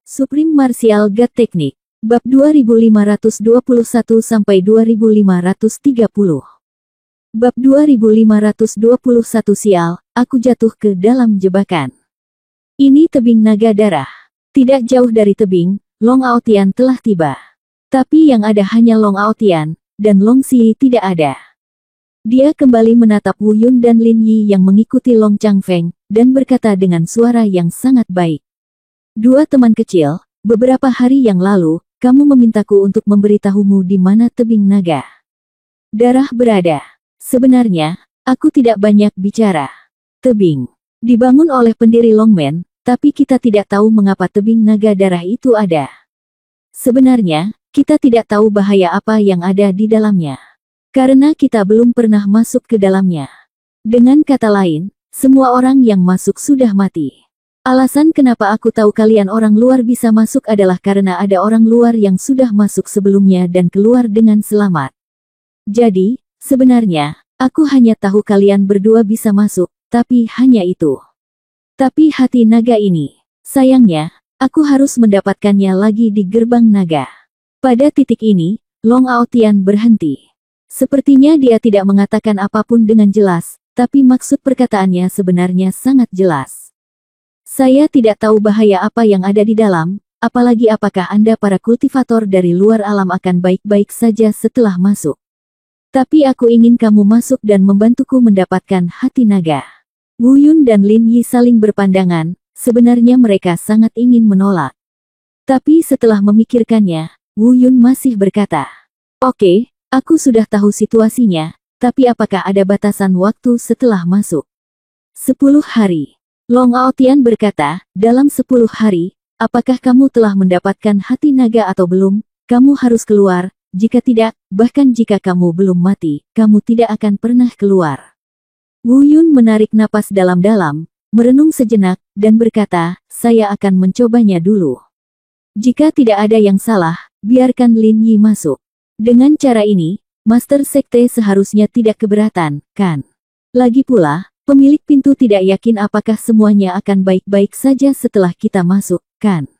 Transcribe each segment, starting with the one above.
Supreme Martial God Technique. Bab 2521-2530. Bab 2521 Sial, aku jatuh ke dalam jebakan. Ini tebing naga darah. Tidak jauh dari tebing, Long Aotian telah tiba. Tapi yang ada hanya Long Aotian, dan Long Xi tidak ada. Dia kembali menatap Wu Yun dan Lin Yi yang mengikuti Long Changfeng, dan berkata dengan suara yang sangat baik. Dua teman kecil, beberapa hari yang lalu, kamu memintaku untuk memberitahumu di mana tebing naga darah berada. Sebenarnya, aku tidak banyak bicara. Tebing dibangun oleh pendiri Longmen, tapi kita tidak tahu mengapa tebing naga darah itu ada. Sebenarnya, kita tidak tahu bahaya apa yang ada di dalamnya. Karena kita belum pernah masuk ke dalamnya. Dengan kata lain, semua orang yang masuk sudah mati. Alasan kenapa aku tahu kalian orang luar bisa masuk adalah karena ada orang luar yang sudah masuk sebelumnya dan keluar dengan selamat. Jadi, sebenarnya, aku hanya tahu kalian berdua bisa masuk, tapi hanya itu. Tapi hati naga ini, sayangnya, aku harus mendapatkannya lagi di gerbang naga. Pada titik ini, Long Aotian berhenti. Sepertinya dia tidak mengatakan apapun dengan jelas, tapi maksud perkataannya sebenarnya sangat jelas. Saya tidak tahu bahaya apa yang ada di dalam, apalagi apakah Anda para kultivator dari luar alam akan baik-baik saja setelah masuk. Tapi aku ingin kamu masuk dan membantuku mendapatkan hati naga. Wu Yun dan Lin Yi saling berpandangan, sebenarnya mereka sangat ingin menolak. Tapi setelah memikirkannya, Wu Yun masih berkata, "Oke, aku sudah tahu situasinya, tapi apakah ada batasan waktu setelah masuk?" 10 hari. Long Aotian berkata, dalam 10 hari, apakah kamu telah mendapatkan hati naga atau belum? Kamu harus keluar, jika tidak, bahkan jika kamu belum mati, kamu tidak akan pernah keluar. Wu Yun menarik napas dalam-dalam, merenung sejenak, dan berkata, saya akan mencobanya dulu. Jika tidak ada yang salah, biarkan Lin Yi masuk. Dengan cara ini, Master Sekte seharusnya tidak keberatan, kan? Lagi pula, pemilik pintu tidak yakin apakah semuanya akan baik-baik saja setelah kita masuk, kan?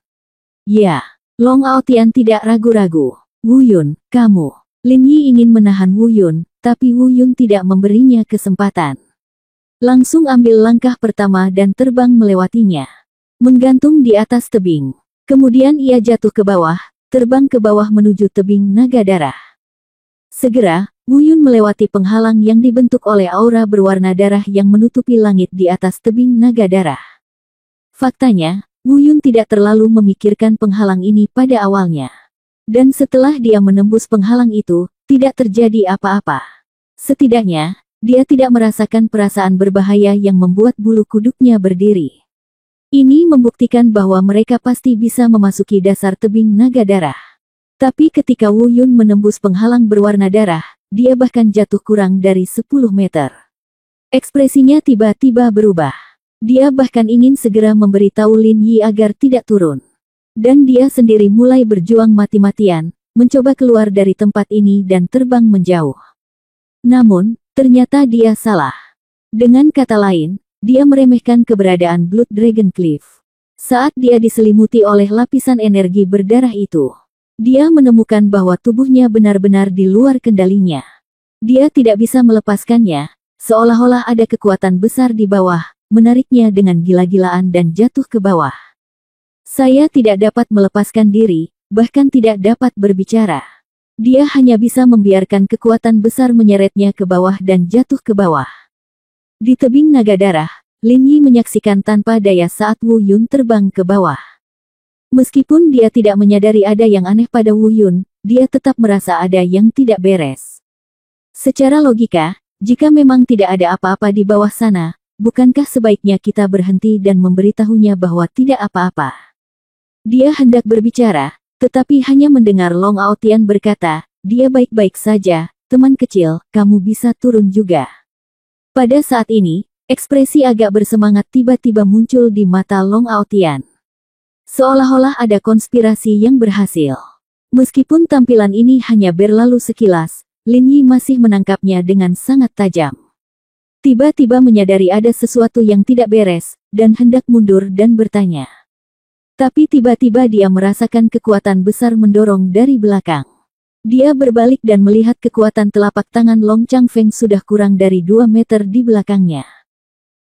Ya, Long Aotian tidak ragu-ragu. Wu Yun, kamu. Lin Yi ingin menahan Wu Yun, tapi Wu Yun tidak memberinya kesempatan. Langsung ambil langkah pertama dan terbang melewatinya. Menggantung di atas tebing. Kemudian ia jatuh ke bawah, terbang ke bawah menuju tebing naga darah. Segera, Wu Yun melewati penghalang yang dibentuk oleh aura berwarna darah yang menutupi langit di atas tebing naga darah. Faktanya, Wu Yun tidak terlalu memikirkan penghalang ini pada awalnya. Dan setelah dia menembus penghalang itu, tidak terjadi apa-apa. Setidaknya, dia tidak merasakan perasaan berbahaya yang membuat bulu kuduknya berdiri. Ini membuktikan bahwa mereka pasti bisa memasuki dasar tebing naga darah. Tapi ketika Wu Yun menembus penghalang berwarna darah, dia bahkan jatuh kurang dari 10 meter. Ekspresinya tiba-tiba berubah. Dia bahkan ingin segera memberitahu Lin Yi agar tidak turun. Dan dia sendiri mulai berjuang mati-matian, mencoba keluar dari tempat ini dan terbang menjauh. Namun, ternyata dia salah. Dengan kata lain, dia meremehkan keberadaan Blood Dragon Cliff. Saat dia diselimuti oleh lapisan energi berdarah itu, dia menemukan bahwa tubuhnya benar-benar di luar kendalinya. Dia tidak bisa melepaskannya, seolah-olah ada kekuatan besar di bawah, menariknya dengan gila-gilaan dan jatuh ke bawah. Saya tidak dapat melepaskan diri, bahkan tidak dapat berbicara. Dia hanya bisa membiarkan kekuatan besar menyeretnya ke bawah dan jatuh ke bawah. Di tebing naga darah, Lin Yi menyaksikan tanpa daya saat Wu Yun terbang ke bawah. Meskipun dia tidak menyadari ada yang aneh pada Wu Yun, dia tetap merasa ada yang tidak beres. Secara logika, jika memang tidak ada apa-apa di bawah sana, bukankah sebaiknya kita berhenti dan memberitahunya bahwa tidak apa-apa? Dia hendak berbicara, tetapi hanya mendengar Long Aotian berkata, dia baik-baik saja, teman kecil, kamu bisa turun juga. Pada saat ini, ekspresi agak bersemangat tiba-tiba muncul di mata Long Aotian. Seolah-olah ada konspirasi yang berhasil. Meskipun tampilan ini hanya berlalu sekilas, Lin Yi masih menangkapnya dengan sangat tajam. Tiba-tiba menyadari ada sesuatu yang tidak beres, dan hendak mundur dan bertanya. Tapi tiba-tiba dia merasakan kekuatan besar mendorong dari belakang. Dia berbalik dan melihat kekuatan telapak tangan Long Changfeng sudah kurang dari 2 meter di belakangnya.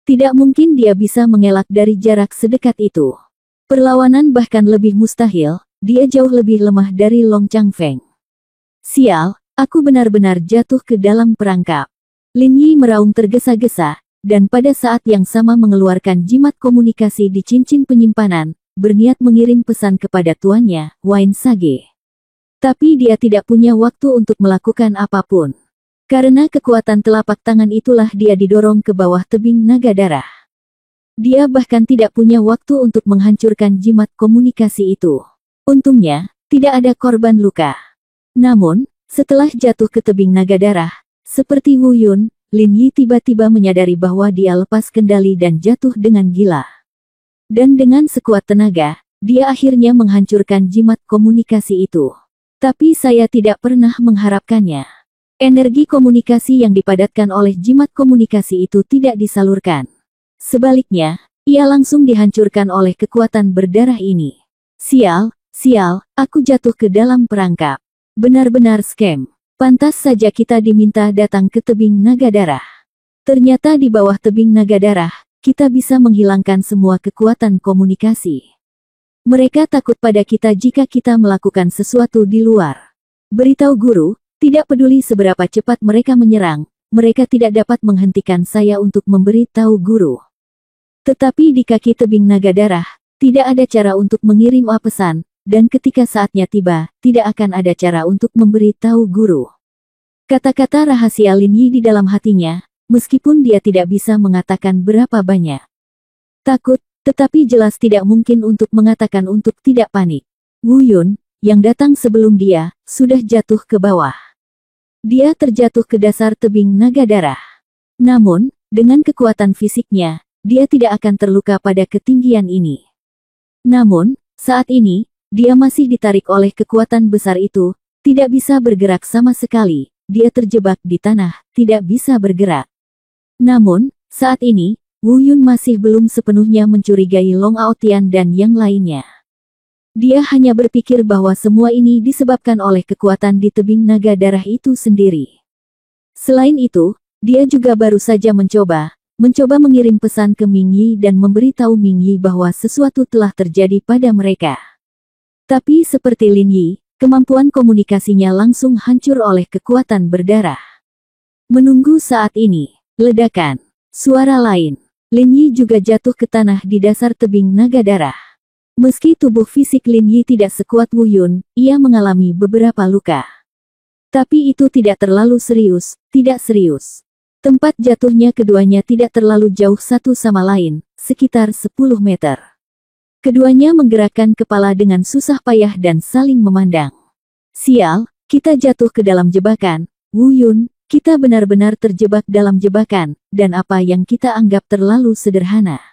Tidak mungkin dia bisa mengelak dari jarak sedekat itu. Perlawanan bahkan lebih mustahil, dia jauh lebih lemah dari Long Changfeng. Sial, aku benar-benar jatuh ke dalam perangkap. Lin Yi meraung tergesa-gesa, dan pada saat yang sama mengeluarkan jimat komunikasi di cincin penyimpanan, berniat mengirim pesan kepada tuannya, Wain Sage. Tapi dia tidak punya waktu untuk melakukan apapun. Karena kekuatan telapak tangan itulah dia didorong ke bawah tebing naga darah. Dia bahkan tidak punya waktu untuk menghancurkan jimat komunikasi itu. Untungnya, tidak ada korban luka. Namun, setelah jatuh ke tebing naga darah, seperti Wu Yun, Lin Yi tiba-tiba menyadari bahwa dia lepas kendali dan jatuh dengan gila. Dan dengan sekuat tenaga, dia akhirnya menghancurkan jimat komunikasi itu. Tapi saya tidak pernah mengharapkannya. Energi komunikasi yang dipadatkan oleh jimat komunikasi itu tidak disalurkan. Sebaliknya, ia langsung dihancurkan oleh kekuatan berdarah ini. Sial, aku jatuh ke dalam perangkap. Benar-benar scam. Pantas saja kita diminta datang ke tebing naga darah. Ternyata di bawah tebing naga darah, kita bisa menghilangkan semua kekuatan komunikasi. Mereka takut pada kita jika kita melakukan sesuatu di luar. Beritahu guru, tidak peduli seberapa cepat mereka menyerang, mereka tidak dapat menghentikan saya untuk memberi tahu guru. Tetapi di kaki tebing naga darah, tidak ada cara untuk mengirim pesan, dan ketika saatnya tiba, tidak akan ada cara untuk memberi tahu guru. Kata-kata rahasia Lin Yi di dalam hatinya, meskipun dia tidak bisa mengatakan berapa banyak. Takut, tetapi jelas tidak mungkin untuk mengatakan untuk tidak panik. Wu Yun, yang datang sebelum dia, sudah jatuh ke bawah. Dia terjatuh ke dasar tebing naga darah. Namun, dengan kekuatan fisiknya, dia tidak akan terluka pada ketinggian ini. Namun, saat ini, dia masih ditarik oleh kekuatan besar itu, tidak bisa bergerak sama sekali, dia terjebak di tanah, tidak bisa bergerak. Namun, saat ini, Wu Yun masih belum sepenuhnya mencurigai Long Aotian dan yang lainnya. Dia hanya berpikir bahwa semua ini disebabkan oleh kekuatan di tebing naga darah itu sendiri. Selain itu, dia juga baru saja mencoba mengirim pesan ke Ming Yi dan memberitahu Ming Yi bahwa sesuatu telah terjadi pada mereka. Tapi seperti Lin Yi, kemampuan komunikasinya langsung hancur oleh kekuatan berdarah. Menunggu saat ini, ledakan, suara lain. Lin Yi juga jatuh ke tanah di dasar tebing naga darah. Meski tubuh fisik Lin Yi tidak sekuat Wu Yun, ia mengalami beberapa luka. Tapi itu tidak terlalu serius, tidak serius. Tempat jatuhnya keduanya tidak terlalu jauh satu sama lain, sekitar 10 meter. Keduanya menggerakkan kepala dengan susah payah dan saling memandang. Sial, kita jatuh ke dalam jebakan, Wu Yun, kita benar-benar terjebak dalam jebakan, dan apa yang kita anggap terlalu sederhana.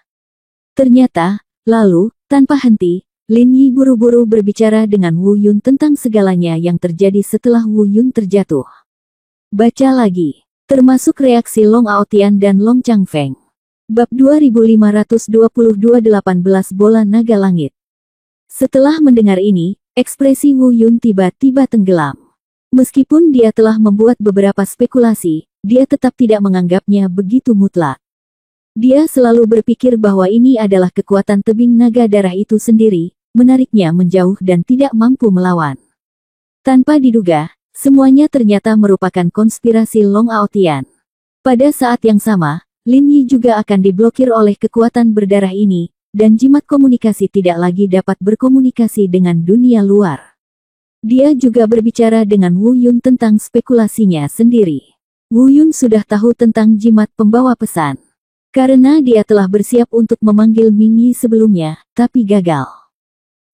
Ternyata, lalu, tanpa henti, Lin Yi buru-buru berbicara dengan Wu Yun tentang segalanya yang terjadi setelah Wu Yun terjatuh. Baca lagi, termasuk reaksi Long Aotian dan Long Changfeng. Bab 2522 18 Bola Naga Langit. Setelah mendengar ini, ekspresi Wu Yun tiba-tiba tenggelam. Meskipun dia telah membuat beberapa spekulasi, dia tetap tidak menganggapnya begitu mutlak. Dia selalu berpikir bahwa ini adalah kekuatan tebing naga darah itu sendiri, menariknya menjauh dan tidak mampu melawan. Tanpa diduga, semuanya ternyata merupakan konspirasi Long Aotian. Pada saat yang sama, Lin Yi juga akan diblokir oleh kekuatan berdarah ini, dan jimat komunikasi tidak lagi dapat berkomunikasi dengan dunia luar. Dia juga berbicara dengan Wu Yun tentang spekulasinya sendiri. Wu Yun sudah tahu tentang jimat pembawa pesan. Karena dia telah bersiap untuk memanggil Ming Yi sebelumnya, tapi gagal.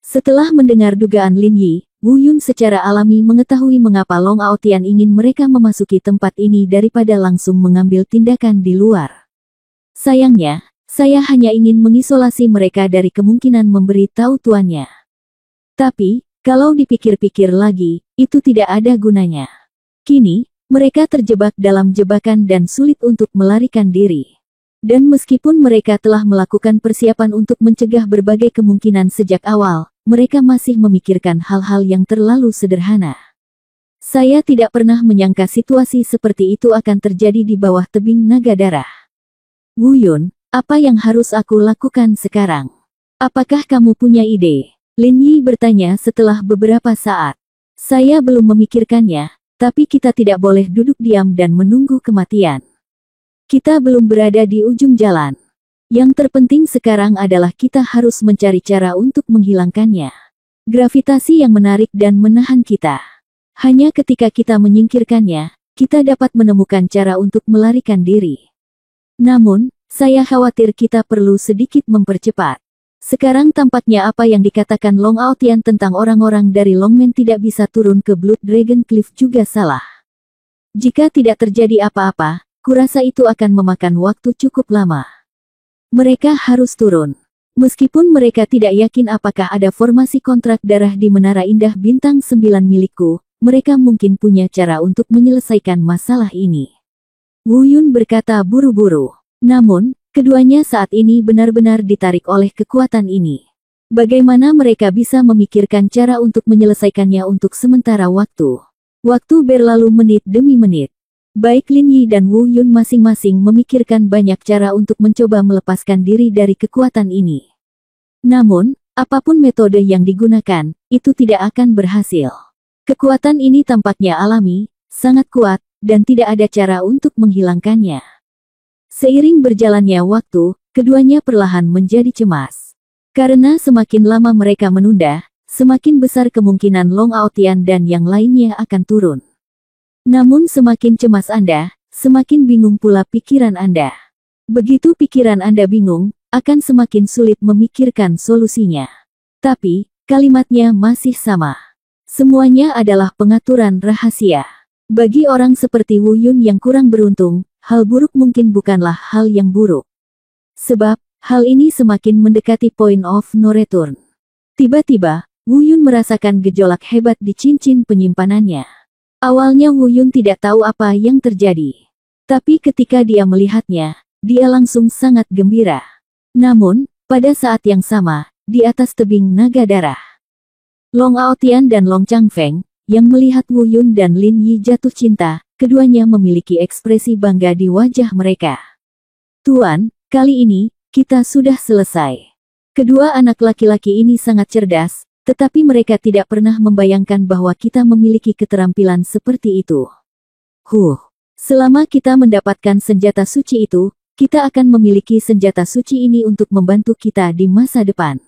Setelah mendengar dugaan Lin Yi, Wu Yun secara alami mengetahui mengapa Long Aotian ingin mereka memasuki tempat ini daripada langsung mengambil tindakan di luar. Sayangnya, saya hanya ingin mengisolasi mereka dari kemungkinan memberi tahu tuannya. Tapi, kalau dipikir-pikir lagi, itu tidak ada gunanya. Kini, mereka terjebak dalam jebakan dan sulit untuk melarikan diri. Dan meskipun mereka telah melakukan persiapan untuk mencegah berbagai kemungkinan sejak awal, mereka masih memikirkan hal-hal yang terlalu sederhana. Saya tidak pernah menyangka situasi seperti itu akan terjadi di bawah tebing naga darah. Wu Yun, apa yang harus aku lakukan sekarang? Apakah kamu punya ide? Lin Yi bertanya setelah beberapa saat. Saya belum memikirkannya, tapi kita tidak boleh duduk diam dan menunggu kematian. Kita belum berada di ujung jalan. Yang terpenting sekarang adalah kita harus mencari cara untuk menghilangkannya. Gravitasi yang menarik dan menahan kita. Hanya ketika kita menyingkirkannya, kita dapat menemukan cara untuk melarikan diri. Namun, saya khawatir kita perlu sedikit mempercepat. Sekarang tampaknya apa yang dikatakan Long Aotian tentang orang-orang dari Longmen tidak bisa turun ke Blood Dragon Cliff juga salah. Jika tidak terjadi apa-apa, kurasa itu akan memakan waktu cukup lama. Mereka harus turun. Meskipun mereka tidak yakin apakah ada formasi kontrak darah di Menara Indah Bintang 9 milikku, mereka mungkin punya cara untuk menyelesaikan masalah ini. Wu Yun berkata buru-buru. Namun, keduanya saat ini benar-benar ditarik oleh kekuatan ini. Bagaimana mereka bisa memikirkan cara untuk menyelesaikannya untuk sementara waktu? Waktu berlalu menit demi menit. Baik Lin Yi dan Wu Yun masing-masing memikirkan banyak cara untuk mencoba melepaskan diri dari kekuatan ini. Namun, apapun metode yang digunakan, itu tidak akan berhasil. Kekuatan ini tampaknya alami, sangat kuat, dan tidak ada cara untuk menghilangkannya. Seiring berjalannya waktu, keduanya perlahan menjadi cemas. Karena semakin lama mereka menunda, semakin besar kemungkinan Long Aotian dan yang lainnya akan turun. Namun semakin cemas Anda, semakin bingung pula pikiran Anda. Begitu pikiran Anda bingung, akan semakin sulit memikirkan solusinya. Tapi, kalimatnya masih sama. Semuanya adalah pengaturan rahasia. Bagi orang seperti Wu Yun yang kurang beruntung, hal buruk mungkin bukanlah hal yang buruk. Sebab, hal ini semakin mendekati point of no return. Tiba-tiba, Wu Yun merasakan gejolak hebat di cincin penyimpanannya. Awalnya Wu Yun tidak tahu apa yang terjadi. Tapi ketika dia melihatnya, dia langsung sangat gembira. Namun, pada saat yang sama, di atas tebing naga darah, Long Aotian dan Long Changfeng, yang melihat Wu Yun dan Lin Yi jatuh cinta, keduanya memiliki ekspresi bangga di wajah mereka. Tuan, kali ini, kita sudah selesai. Kedua anak laki-laki ini sangat cerdas, tetapi mereka tidak pernah membayangkan bahwa kita memiliki keterampilan seperti itu. Selama kita mendapatkan senjata suci itu, kita akan memiliki senjata suci ini untuk membantu kita di masa depan.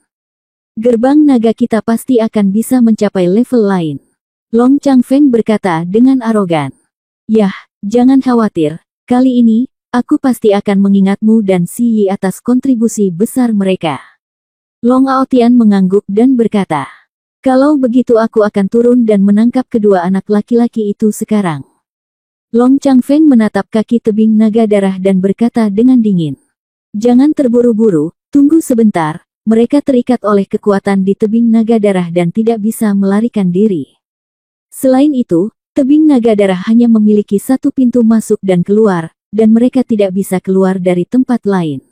Gerbang naga kita pasti akan bisa mencapai level lain. Long Changfeng berkata dengan arogan. Yah, jangan khawatir, kali ini, aku pasti akan mengingatmu dan Si Yi atas kontribusi besar mereka. Long Aotian mengangguk dan berkata, kalau begitu aku akan turun dan menangkap kedua anak laki-laki itu sekarang. Long Changfeng menatap kaki tebing naga darah dan berkata dengan dingin. Jangan terburu-buru, tunggu sebentar, mereka terikat oleh kekuatan di tebing naga darah dan tidak bisa melarikan diri. Selain itu, tebing naga darah hanya memiliki satu pintu masuk dan keluar, dan mereka tidak bisa keluar dari tempat lain.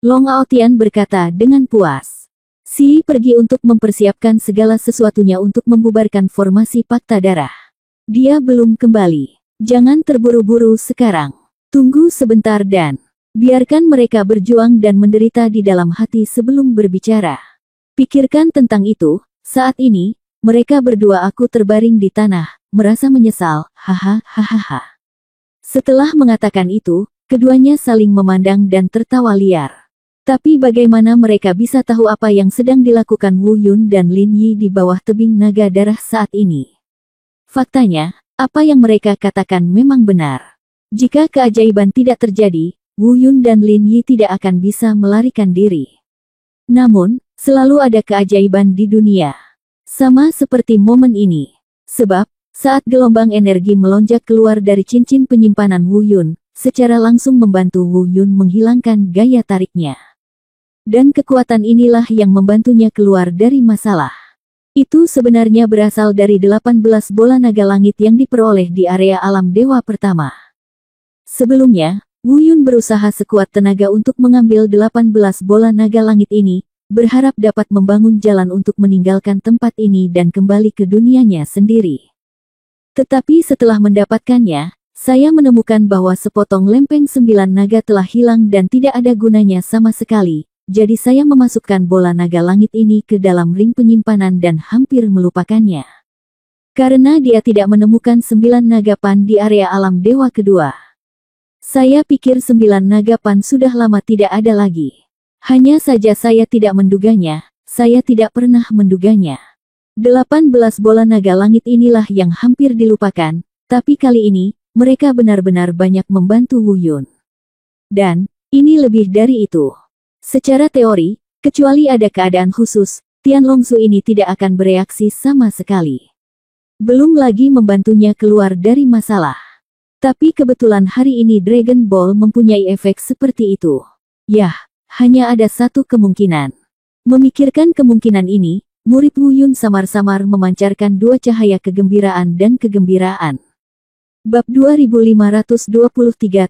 Long Aotian berkata dengan puas. Si Yi pergi untuk mempersiapkan segala sesuatunya untuk membubarkan formasi Pakta Darah. Dia belum kembali. Jangan terburu-buru sekarang. Tunggu sebentar dan biarkan mereka berjuang dan menderita di dalam hati sebelum berbicara. Pikirkan tentang itu, saat ini, mereka berdua aku terbaring di tanah, merasa menyesal, hahaha. Setelah mengatakan itu, keduanya saling memandang dan tertawa liar. Tapi bagaimana mereka bisa tahu apa yang sedang dilakukan Wu Yun dan Lin Yi di bawah tebing naga darah saat ini? Faktanya, apa yang mereka katakan memang benar. Jika keajaiban tidak terjadi, Wu Yun dan Lin Yi tidak akan bisa melarikan diri. Namun, selalu ada keajaiban di dunia. Sama seperti momen ini. Sebab, saat gelombang energi melonjak keluar dari cincin penyimpanan Wu Yun, secara langsung membantu Wu Yun menghilangkan gaya tariknya. Dan kekuatan inilah yang membantunya keluar dari masalah. Itu sebenarnya berasal dari 18 bola naga langit yang diperoleh di area alam dewa pertama. Sebelumnya, Wu Yun berusaha sekuat tenaga untuk mengambil 18 bola naga langit ini, berharap dapat membangun jalan untuk meninggalkan tempat ini dan kembali ke dunianya sendiri. Tetapi setelah mendapatkannya, saya menemukan bahwa sepotong lempeng 9 naga telah hilang dan tidak ada gunanya sama sekali, jadi saya memasukkan bola naga langit ini ke dalam ring penyimpanan dan hampir melupakannya. Karena dia tidak menemukan 9 naga pan di area alam dewa kedua. Saya pikir 9 naga pan sudah lama tidak ada lagi. Hanya saja saya tidak menduganya, saya tidak pernah menduganya. 18 bola naga langit inilah yang hampir dilupakan, tapi kali ini, mereka benar-benar banyak membantu Wu Yun. Dan, ini lebih dari itu. Secara teori, kecuali ada keadaan khusus, Tian Longzu ini tidak akan bereaksi sama sekali. Belum lagi membantunya keluar dari masalah. Tapi kebetulan hari ini Dragon Ball mempunyai efek seperti itu. Yah, hanya ada satu kemungkinan. Memikirkan kemungkinan ini, murid Wu Yun samar-samar memancarkan 2 cahaya kegembiraan dan kegembiraan. Bab 2523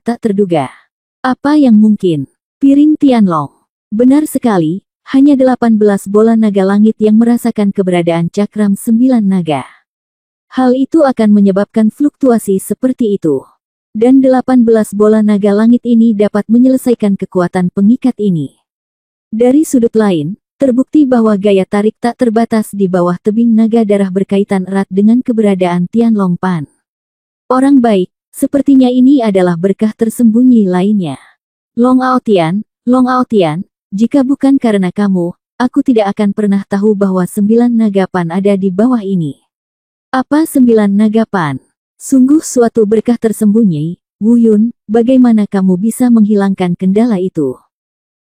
tak terduga. Apa yang mungkin? Piring Tianlong. Benar sekali, hanya 18 bola naga langit yang merasakan keberadaan cakram 9 naga. Hal itu akan menyebabkan fluktuasi seperti itu. Dan 18 bola naga langit ini dapat menyelesaikan kekuatan pengikat ini. Dari sudut lain, terbukti bahwa gaya tarik tak terbatas di bawah tebing naga darah berkaitan erat dengan keberadaan Tianlong Pan. Orang baik, sepertinya ini adalah berkah tersembunyi lainnya. Long Aotian, jika bukan karena kamu, aku tidak akan pernah tahu bahwa 9 naga pan ada di bawah ini. Apa 9 naga pan? Sungguh suatu berkah tersembunyi. Wu Yun, bagaimana kamu bisa menghilangkan kendala itu?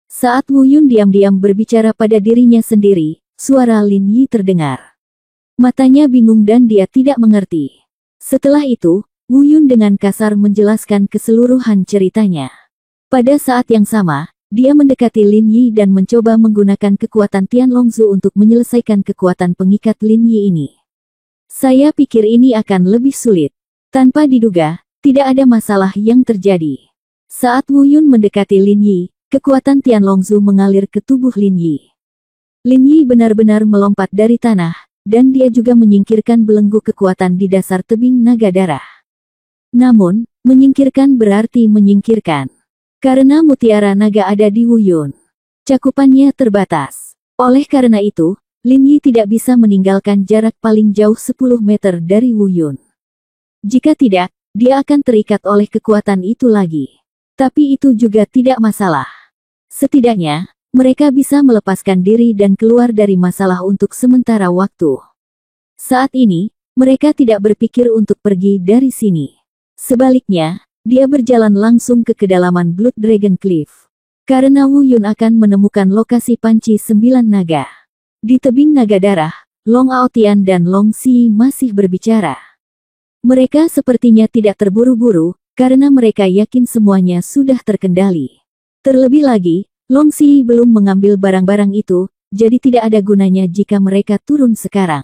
Saat Wu Yun diam-diam berbicara pada dirinya sendiri, suara Lin Yi terdengar. Matanya bingung dan dia tidak mengerti. Setelah itu, Wu Yun dengan kasar menjelaskan keseluruhan ceritanya. Pada saat yang sama, dia mendekati Lin Yi dan mencoba menggunakan kekuatan Tian Longzu untuk menyelesaikan kekuatan pengikat Lin Yi ini. Saya pikir ini akan lebih sulit. Tanpa diduga, tidak ada masalah yang terjadi. Saat Wu Yun mendekati Lin Yi, kekuatan Tian Longzu mengalir ke tubuh Lin Yi. Lin Yi benar-benar melompat dari tanah, dan dia juga menyingkirkan belenggu kekuatan di dasar tebing naga darah. Namun, menyingkirkan berarti menyingkirkan. Karena mutiara naga ada di Wu Yun, cakupannya terbatas. Oleh karena itu, Lin Yi tidak bisa meninggalkan jarak paling jauh 10 meter dari Wu Yun. Jika tidak, dia akan terikat oleh kekuatan itu lagi. Tapi itu juga tidak masalah. Setidaknya, mereka bisa melepaskan diri dan keluar dari masalah untuk sementara waktu. Saat ini, mereka tidak berpikir untuk pergi dari sini. Sebaliknya, dia berjalan langsung ke kedalaman Blood Dragon Cliff. Karena Wu Yun akan menemukan lokasi panci 9 naga. Di tebing naga darah, Long Aotian dan Long Xi masih berbicara. Mereka sepertinya tidak terburu-buru, karena mereka yakin semuanya sudah terkendali. Terlebih lagi, Long Xi belum mengambil barang-barang itu, jadi tidak ada gunanya jika mereka turun sekarang.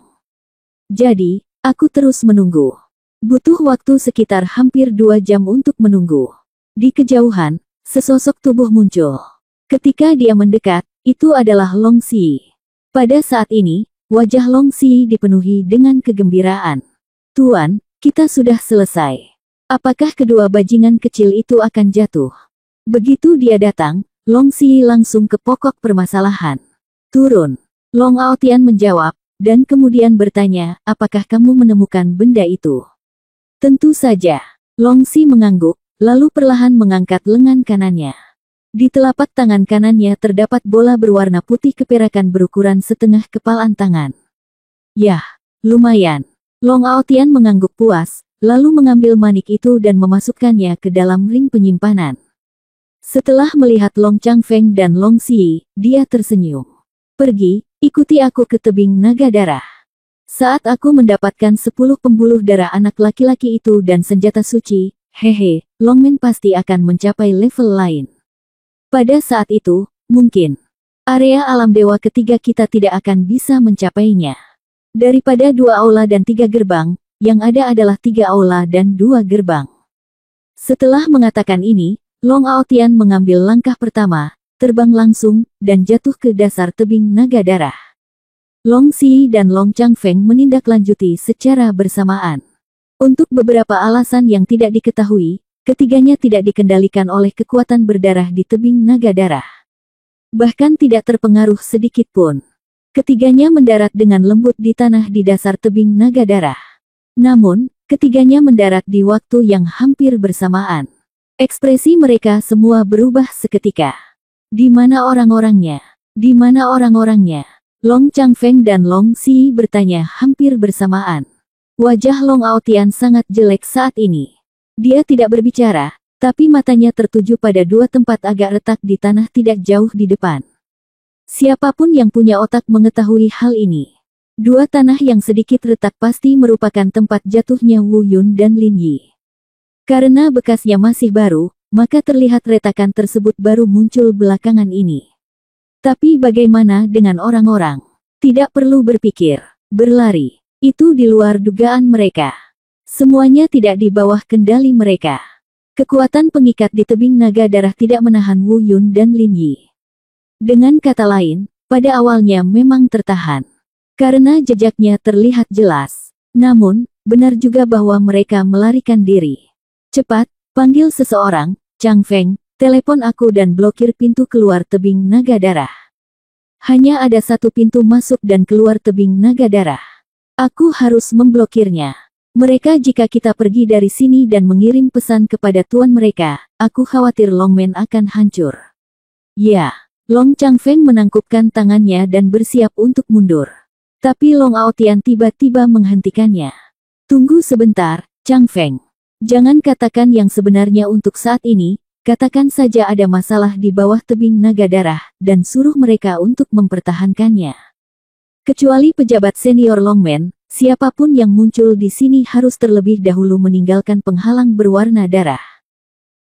Jadi, aku terus menunggu. Butuh waktu sekitar hampir 2 jam untuk menunggu. Di kejauhan, sesosok tubuh muncul. Ketika dia mendekat, itu adalah Long Xi. Pada saat ini, wajah Long Xi dipenuhi dengan kegembiraan. Tuan, kita sudah selesai. Apakah kedua bajingan kecil itu akan jatuh? Begitu dia datang, Long Xi langsung ke pokok permasalahan. Turun. Long Aotian menjawab, dan kemudian bertanya, apakah kamu menemukan benda itu? Tentu saja. Long Xi mengangguk, lalu perlahan mengangkat lengan kanannya. Di telapak tangan kanannya terdapat bola berwarna putih keperakan berukuran setengah kepalan tangan. Yah, lumayan. Long Aotian mengangguk puas, lalu mengambil manik itu dan memasukkannya ke dalam ring penyimpanan. Setelah melihat Long Changfeng dan Long Xi, dia tersenyum. Pergi, ikuti aku ke tebing naga darah. Saat aku mendapatkan 10 pembuluh darah anak laki-laki itu dan senjata suci, hehe, Longmen pasti akan mencapai level lain. Pada saat itu, mungkin area alam dewa ketiga kita tidak akan bisa mencapainya. Daripada 2 aula dan 3 gerbang, yang ada adalah 3 aula dan 2 gerbang. Setelah mengatakan ini, Long Aotian mengambil langkah pertama, terbang langsung, dan jatuh ke dasar tebing naga darah. Long Xi dan Long Changfeng menindaklanjuti secara bersamaan. Untuk beberapa alasan yang tidak diketahui, ketiganya tidak dikendalikan oleh kekuatan berdarah di tebing naga darah. Bahkan tidak terpengaruh sedikit pun. Ketiganya mendarat dengan lembut di tanah di dasar tebing naga darah. Namun, ketiganya mendarat di waktu yang hampir bersamaan. Ekspresi mereka semua berubah seketika. Di mana orang-orangnya? Di mana orang-orangnya? Long Changfeng dan Long Xi bertanya hampir bersamaan. Wajah Long Aotian sangat jelek saat ini. Dia tidak berbicara, tapi matanya tertuju pada dua tempat agak retak di tanah tidak jauh di depan. Siapapun yang punya otak mengetahui hal ini. Dua tanah yang sedikit retak pasti merupakan tempat jatuhnya Wu Yun dan Lin Yi. Karena bekasnya masih baru, maka terlihat retakan tersebut baru muncul belakangan ini. Tapi bagaimana dengan orang-orang? Tidak perlu berpikir, berlari. Itu di luar dugaan mereka. Semuanya tidak di bawah kendali mereka. Kekuatan pengikat di tebing naga darah tidak menahan Wu Yun dan Lin Yi. Dengan kata lain, pada awalnya memang tertahan. Karena jejaknya terlihat jelas. Namun, benar juga bahwa mereka melarikan diri. Cepat, panggil seseorang, Changfeng, telepon aku dan blokir pintu keluar tebing naga darah. Hanya ada satu pintu masuk dan keluar tebing naga darah. Aku harus memblokirnya. Mereka jika kita pergi dari sini dan mengirim pesan kepada tuan mereka, aku khawatir Longmen akan hancur. Ya. Long Changfeng menangkupkan tangannya dan bersiap untuk mundur. Tapi Long Aotian tiba-tiba menghentikannya. Tunggu sebentar, Changfeng. Jangan katakan yang sebenarnya untuk saat ini, katakan saja ada masalah di bawah tebing naga darah, dan suruh mereka untuk mempertahankannya. Kecuali pejabat senior Longmen, siapapun yang muncul di sini harus terlebih dahulu meninggalkan penghalang berwarna darah.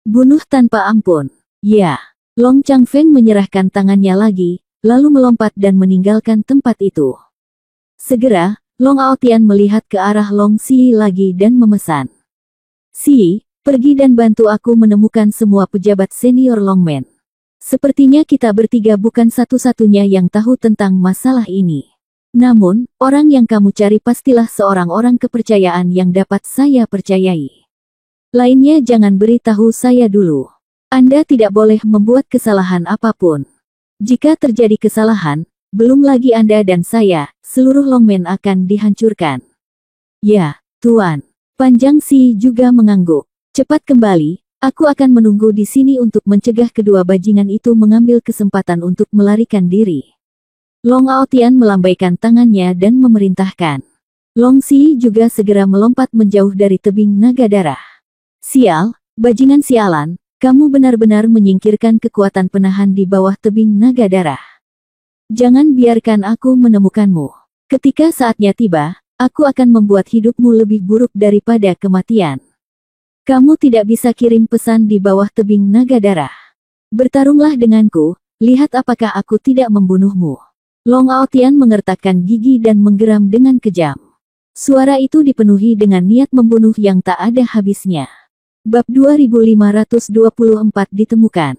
Bunuh tanpa ampun. Ya. Long Changfeng menyerahkan tangannya lagi, lalu melompat dan meninggalkan tempat itu. Segera, Long Aotian melihat ke arah Long Xi lagi dan memesan. Xi, pergi dan bantu aku menemukan semua pejabat senior Longmen. Sepertinya kita bertiga bukan satu-satunya yang tahu tentang masalah ini. Namun, orang yang kamu cari pastilah seorang orang kepercayaan yang dapat saya percayai. Lainnya jangan beritahu saya dulu. Anda tidak boleh membuat kesalahan apapun. Jika terjadi kesalahan, belum lagi Anda dan saya, seluruh Longmen akan dihancurkan. Ya, Tuan. Panjang Xi juga mengangguk. Cepat kembali, aku akan menunggu di sini untuk mencegah kedua bajingan itu mengambil kesempatan untuk melarikan diri. Long Aotian melambaikan tangannya dan memerintahkan. Long Xi juga segera melompat menjauh dari tebing naga darah. Sial, bajingan sialan. Kamu benar-benar menyingkirkan kekuatan penahan di bawah tebing naga darah. Jangan biarkan aku menemukanmu. Ketika saatnya tiba, aku akan membuat hidupmu lebih buruk daripada kematian. Kamu tidak bisa kirim pesan di bawah tebing naga darah. Bertarunglah denganku, lihat apakah aku tidak membunuhmu. Long Aotian mengertakkan gigi dan menggeram dengan kejam. Suara itu dipenuhi dengan niat membunuh yang tak ada habisnya. Bab 2524 ditemukan.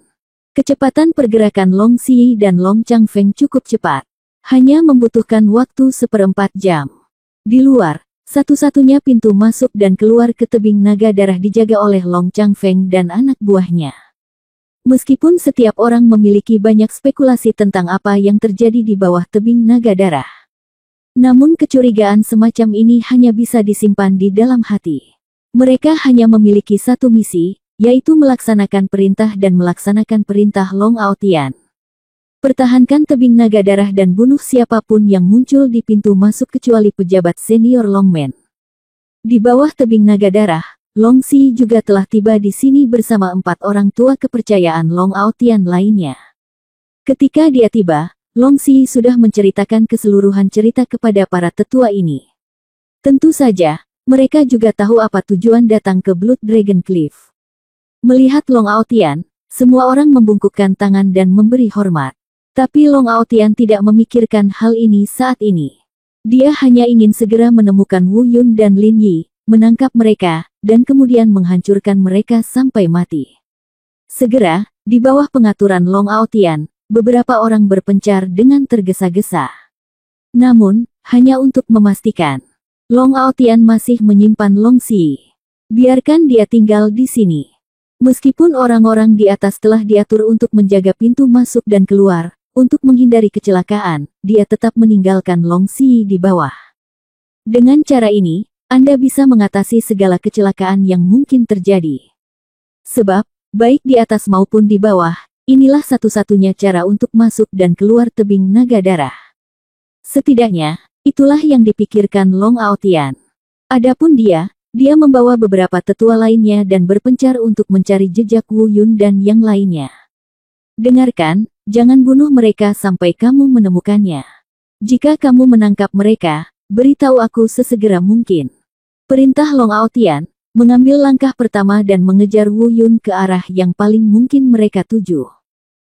Kecepatan pergerakan Long Xi dan Long Changfeng cukup cepat. Hanya membutuhkan waktu 1/4 jam. Di luar, satu-satunya pintu masuk dan keluar ke tebing naga darah dijaga oleh Long Changfeng dan anak buahnya. Meskipun setiap orang memiliki banyak spekulasi tentang apa yang terjadi di bawah tebing naga darah. Namun kecurigaan semacam ini hanya bisa disimpan di dalam hati. Mereka hanya memiliki satu misi, yaitu melaksanakan perintah dan melaksanakan perintah Long Aotian. Pertahankan tebing naga darah dan bunuh siapapun yang muncul di pintu masuk kecuali pejabat senior Longmen. Di bawah tebing naga darah, Long Xi juga telah tiba di sini bersama 4 orang tua kepercayaan Long Aotian lainnya. Ketika dia tiba, Long Xi sudah menceritakan keseluruhan cerita kepada para tetua ini. Tentu saja, mereka juga tahu apa tujuan datang ke Blood Dragon Cliff. Melihat Long Aotian, semua orang membungkukkan tangan dan memberi hormat. Tapi Long Aotian tidak memikirkan hal ini saat ini. Dia hanya ingin segera menemukan Wu Yun dan Lin Yi, menangkap mereka, dan kemudian menghancurkan mereka sampai mati. Segera, di bawah pengaturan Long Aotian, beberapa orang berpencar dengan tergesa-gesa. Namun, hanya untuk memastikan, Long Aotian masih menyimpan Long Si. Biarkan dia tinggal di sini. Meskipun orang-orang di atas telah diatur untuk menjaga pintu masuk dan keluar, untuk menghindari kecelakaan, dia tetap meninggalkan Long Si di bawah. Dengan cara ini, Anda bisa mengatasi segala kecelakaan yang mungkin terjadi. Sebab, baik di atas maupun di bawah, inilah satu-satunya cara untuk masuk dan keluar tebing naga darah. Setidaknya, itulah yang dipikirkan Long Aotian. Adapun dia membawa beberapa tetua lainnya dan berpencar untuk mencari jejak Wu Yun dan yang lainnya. Dengarkan, jangan bunuh mereka sampai kamu menemukannya. Jika kamu menangkap mereka, beritahu aku sesegera mungkin. Perintah Long Aotian, mengambil langkah pertama dan mengejar Wu Yun ke arah yang paling mungkin mereka tuju.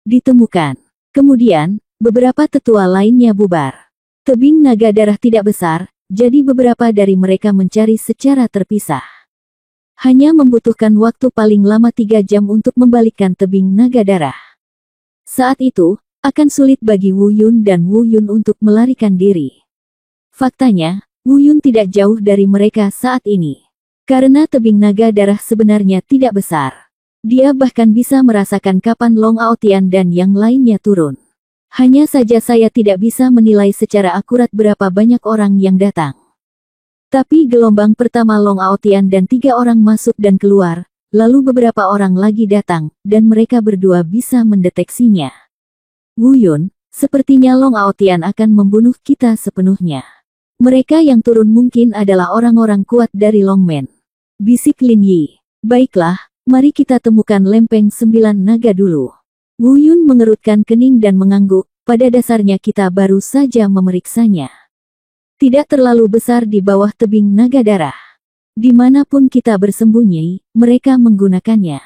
Ditemukan. Kemudian, beberapa tetua lainnya bubar. Tebing naga darah tidak besar, jadi beberapa dari mereka mencari secara terpisah. Hanya membutuhkan waktu paling lama 3 jam untuk membalikkan tebing naga darah. Saat itu, akan sulit bagi Wu Yun dan Wu Yun untuk melarikan diri. Faktanya, Wu Yun tidak jauh dari mereka saat ini. Karena tebing naga darah sebenarnya tidak besar. Dia bahkan bisa merasakan kapan Long Aotian dan yang lainnya turun. Hanya saja saya tidak bisa menilai secara akurat berapa banyak orang yang datang. Tapi gelombang pertama Long Aotian dan 3 orang masuk dan keluar, lalu beberapa orang lagi datang, dan mereka berdua bisa mendeteksinya. Wu Yun, sepertinya Long Aotian akan membunuh kita sepenuhnya. Mereka yang turun mungkin adalah orang-orang kuat dari Longmen. Bisik Lin Yi. Baiklah, mari kita temukan lempeng 9 naga dulu. Wu Yun mengerutkan kening dan mengangguk, pada dasarnya kita baru saja memeriksanya. Tidak terlalu besar di bawah tebing naga darah. Dimanapun kita bersembunyi, mereka menggunakannya.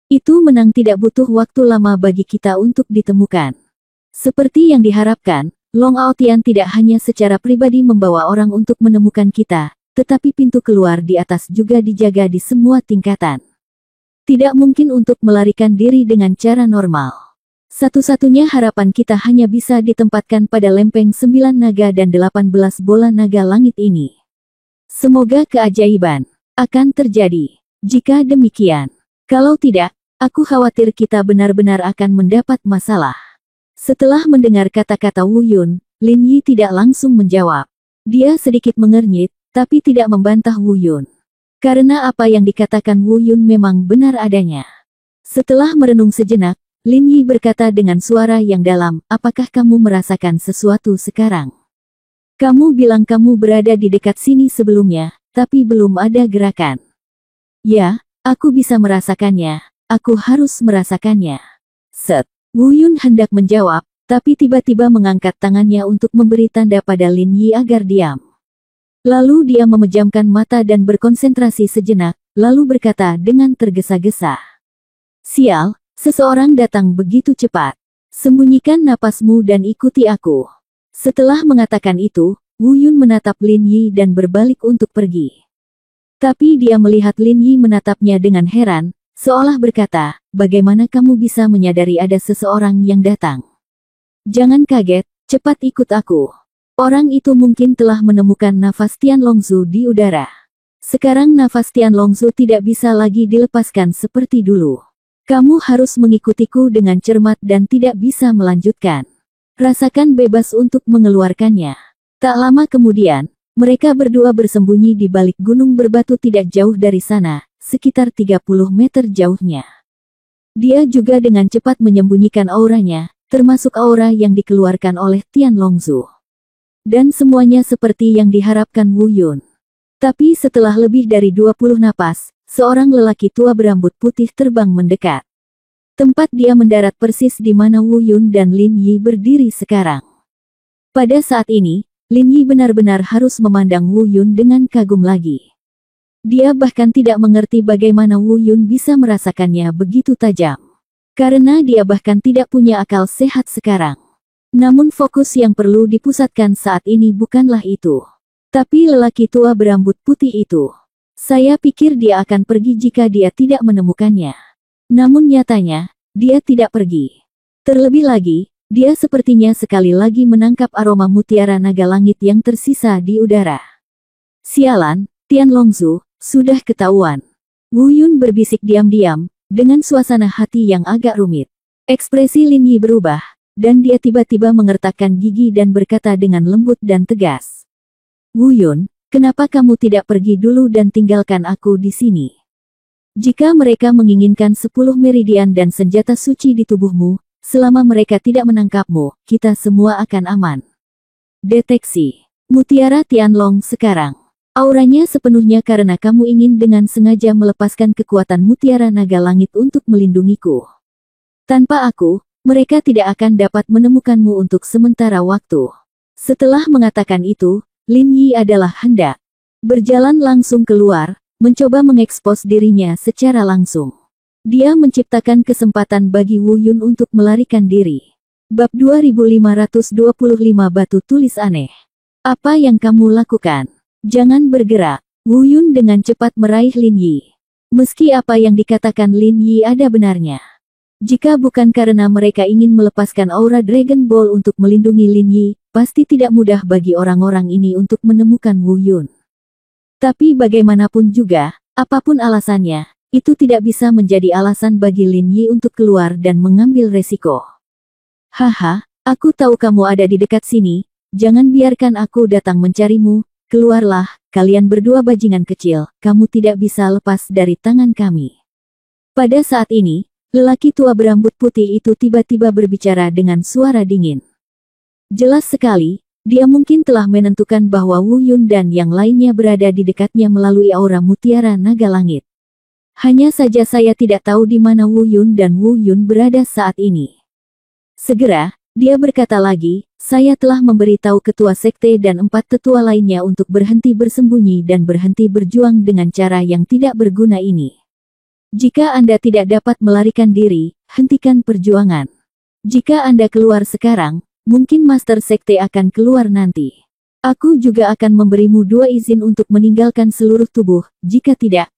Itu menang tidak butuh waktu lama bagi kita untuk ditemukan. Seperti yang diharapkan, Long Aotian tidak hanya secara pribadi membawa orang untuk menemukan kita, tetapi pintu keluar di atas juga dijaga di semua tingkatan. Tidak mungkin untuk melarikan diri dengan cara normal. Satu-satunya harapan kita hanya bisa ditempatkan pada lempeng 9 naga dan 18 bola naga langit ini. Semoga keajaiban akan terjadi. Jika demikian, kalau tidak, aku khawatir kita benar-benar akan mendapat masalah. Setelah mendengar kata-kata Wu Yun, Lin Yi tidak langsung menjawab. Dia sedikit mengernyit, tapi tidak membantah Wu Yun. Karena apa yang dikatakan Wu Yun memang benar adanya. Setelah merenung sejenak, Lin Yi berkata dengan suara yang dalam, apakah kamu merasakan sesuatu sekarang? Kamu bilang kamu berada di dekat sini sebelumnya, tapi belum ada gerakan. Ya, aku bisa merasakannya, aku harus merasakannya. Set. Wu Yun hendak menjawab, tapi tiba-tiba mengangkat tangannya untuk memberi tanda pada Lin Yi agar diam. Lalu dia memejamkan mata dan berkonsentrasi sejenak, lalu berkata dengan tergesa-gesa. Sial. Seseorang datang begitu cepat. Sembunyikan napasmu dan ikuti aku. Setelah mengatakan itu, Wu Yun menatap Lin Yi dan berbalik untuk pergi. Tapi dia melihat Lin Yi menatapnya dengan heran, seolah berkata, bagaimana kamu bisa menyadari ada seseorang yang datang? Jangan kaget, cepat ikut aku. Orang itu mungkin telah menemukan nafas Tian Longzu di udara. Sekarang nafas Tian Longzu tidak bisa lagi dilepaskan seperti dulu. Kamu harus mengikutiku dengan cermat dan tidak bisa melanjutkan. Rasakan bebas untuk mengeluarkannya. Tak lama kemudian, mereka berdua bersembunyi di balik gunung berbatu tidak jauh dari sana, sekitar 30 meter jauhnya. Dia juga dengan cepat menyembunyikan auranya, termasuk aura yang dikeluarkan oleh Tian Longzu. Dan semuanya seperti yang diharapkan Wu Yun. Tapi setelah lebih dari 20 napas, seorang lelaki tua berambut putih terbang mendekat. Tempat dia mendarat persis di mana Wu Yun dan Lin Yi berdiri sekarang. Pada saat ini, Lin Yi benar-benar harus memandang Wu Yun dengan kagum lagi. Dia bahkan tidak mengerti bagaimana Wu Yun bisa merasakannya begitu tajam. Karena dia bahkan tidak punya akal sehat sekarang. Namun fokus yang perlu dipusatkan saat ini bukanlah itu. Tapi lelaki tua berambut putih itu. Saya pikir dia akan pergi jika dia tidak menemukannya. Namun nyatanya, dia tidak pergi. Terlebih lagi, dia sepertinya sekali lagi menangkap aroma mutiara naga langit yang tersisa di udara. Sialan, Tian Longzu, sudah ketahuan. Wu Yun berbisik diam-diam, dengan suasana hati yang agak rumit. Ekspresi Lin Yi berubah, dan dia tiba-tiba mengertakkan gigi dan berkata dengan lembut dan tegas. Wu Yun, kenapa kamu tidak pergi dulu dan tinggalkan aku di sini? Jika mereka menginginkan 10 meridian dan senjata suci di tubuhmu, selama mereka tidak menangkapmu, kita semua akan aman. Deteksi. Mutiara Tianlong sekarang. Auranya sepenuhnya karena kamu ingin dengan sengaja melepaskan kekuatan mutiara naga langit untuk melindungiku. Tanpa aku, mereka tidak akan dapat menemukanmu untuk sementara waktu. Setelah mengatakan itu, Lin Yi adalah hendak berjalan langsung keluar, mencoba mengekspos dirinya secara langsung. Dia menciptakan kesempatan bagi Wu Yun untuk melarikan diri. Bab 2525 Batu Tulis Aneh. Apa yang kamu lakukan? Jangan bergerak. Wu Yun dengan cepat meraih Lin Yi. Meski apa yang dikatakan Lin Yi ada benarnya. Jika bukan karena mereka ingin melepaskan aura Dragon Ball untuk melindungi Lin Yi, pasti tidak mudah bagi orang-orang ini untuk menemukan Wu Yun. Tapi bagaimanapun juga, apapun alasannya, itu tidak bisa menjadi alasan bagi Lin Yi untuk keluar dan mengambil resiko. Haha, aku tahu kamu ada di dekat sini, jangan biarkan aku datang mencarimu, keluarlah, kalian berdua bajingan kecil, kamu tidak bisa lepas dari tangan kami. Pada saat ini, lelaki tua berambut putih itu tiba-tiba berbicara dengan suara dingin. Jelas sekali, dia mungkin telah menentukan bahwa Wu Yun dan yang lainnya berada di dekatnya melalui aura mutiara naga langit. Hanya saja saya tidak tahu di mana Wu Yun dan Wu Yun berada saat ini. Segera, dia berkata lagi, saya telah memberitahu ketua sekte dan 4 tetua lainnya untuk berhenti bersembunyi dan berhenti berjuang dengan cara yang tidak berguna ini. Jika Anda tidak dapat melarikan diri, hentikan perjuangan. Jika Anda keluar sekarang, mungkin Master Sekte akan keluar nanti. Aku juga akan memberimu 2 izin untuk meninggalkan seluruh tubuh, jika tidak,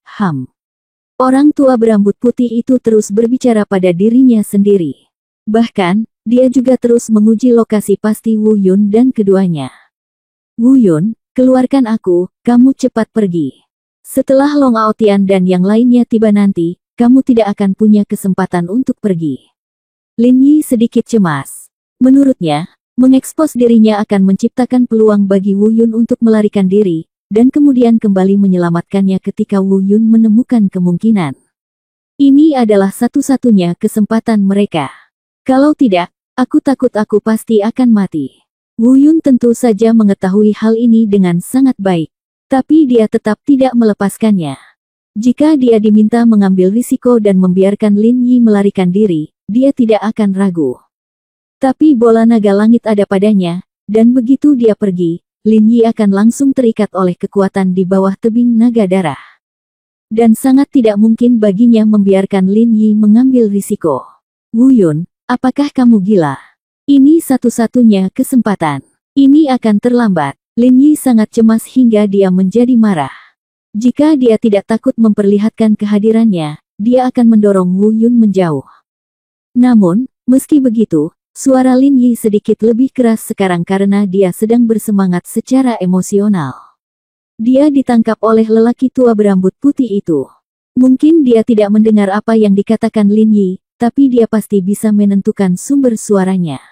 Orang tua berambut putih itu terus berbicara pada dirinya sendiri. Bahkan, dia juga terus menguji lokasi pasti Wu Yun dan keduanya. Wu Yun, keluarkan aku, kamu cepat pergi. Setelah Long Aotian dan yang lainnya tiba nanti, kamu tidak akan punya kesempatan untuk pergi. Lin Yi sedikit cemas. Menurutnya, mengekspos dirinya akan menciptakan peluang bagi Wu Yun untuk melarikan diri, dan kemudian kembali menyelamatkannya ketika Wu Yun menemukan kemungkinan. Ini adalah satu-satunya kesempatan mereka. Kalau tidak, aku takut aku pasti akan mati. Wu Yun tentu saja mengetahui hal ini dengan sangat baik. Tapi dia tetap tidak melepaskannya. Jika dia diminta mengambil risiko dan membiarkan Lin Yi melarikan diri, dia tidak akan ragu. Tapi bola naga langit ada padanya, dan begitu dia pergi, Lin Yi akan langsung terikat oleh kekuatan di bawah tebing naga darah. Dan sangat tidak mungkin baginya membiarkan Lin Yi mengambil risiko. Wu Yun, apakah kamu gila? Ini satu-satunya kesempatan. Ini akan terlambat. Lin Yi sangat cemas hingga dia menjadi marah. Jika dia tidak takut memperlihatkan kehadirannya, dia akan mendorong Wu Yun menjauh. Namun, meski begitu, suara Lin Yi sedikit lebih keras sekarang karena dia sedang bersemangat secara emosional. Dia ditangkap oleh lelaki tua berambut putih itu. Mungkin dia tidak mendengar apa yang dikatakan Lin Yi, tapi dia pasti bisa menentukan sumber suaranya.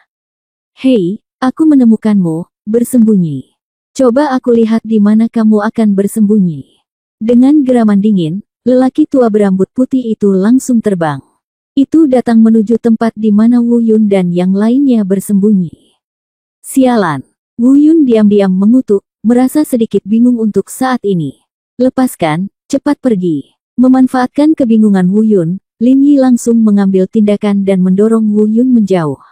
Hei, aku menemukanmu, bersembunyi. Coba aku lihat di mana kamu akan bersembunyi. Dengan geraman dingin, lelaki tua berambut putih itu langsung terbang. Itu datang menuju tempat di mana Wu Yun dan yang lainnya bersembunyi. Sialan. Wu Yun diam-diam mengutuk, merasa sedikit bingung untuk saat ini. Lepaskan, cepat pergi. Memanfaatkan kebingungan Wu Yun, Lin Yi langsung mengambil tindakan dan mendorong Wu Yun menjauh.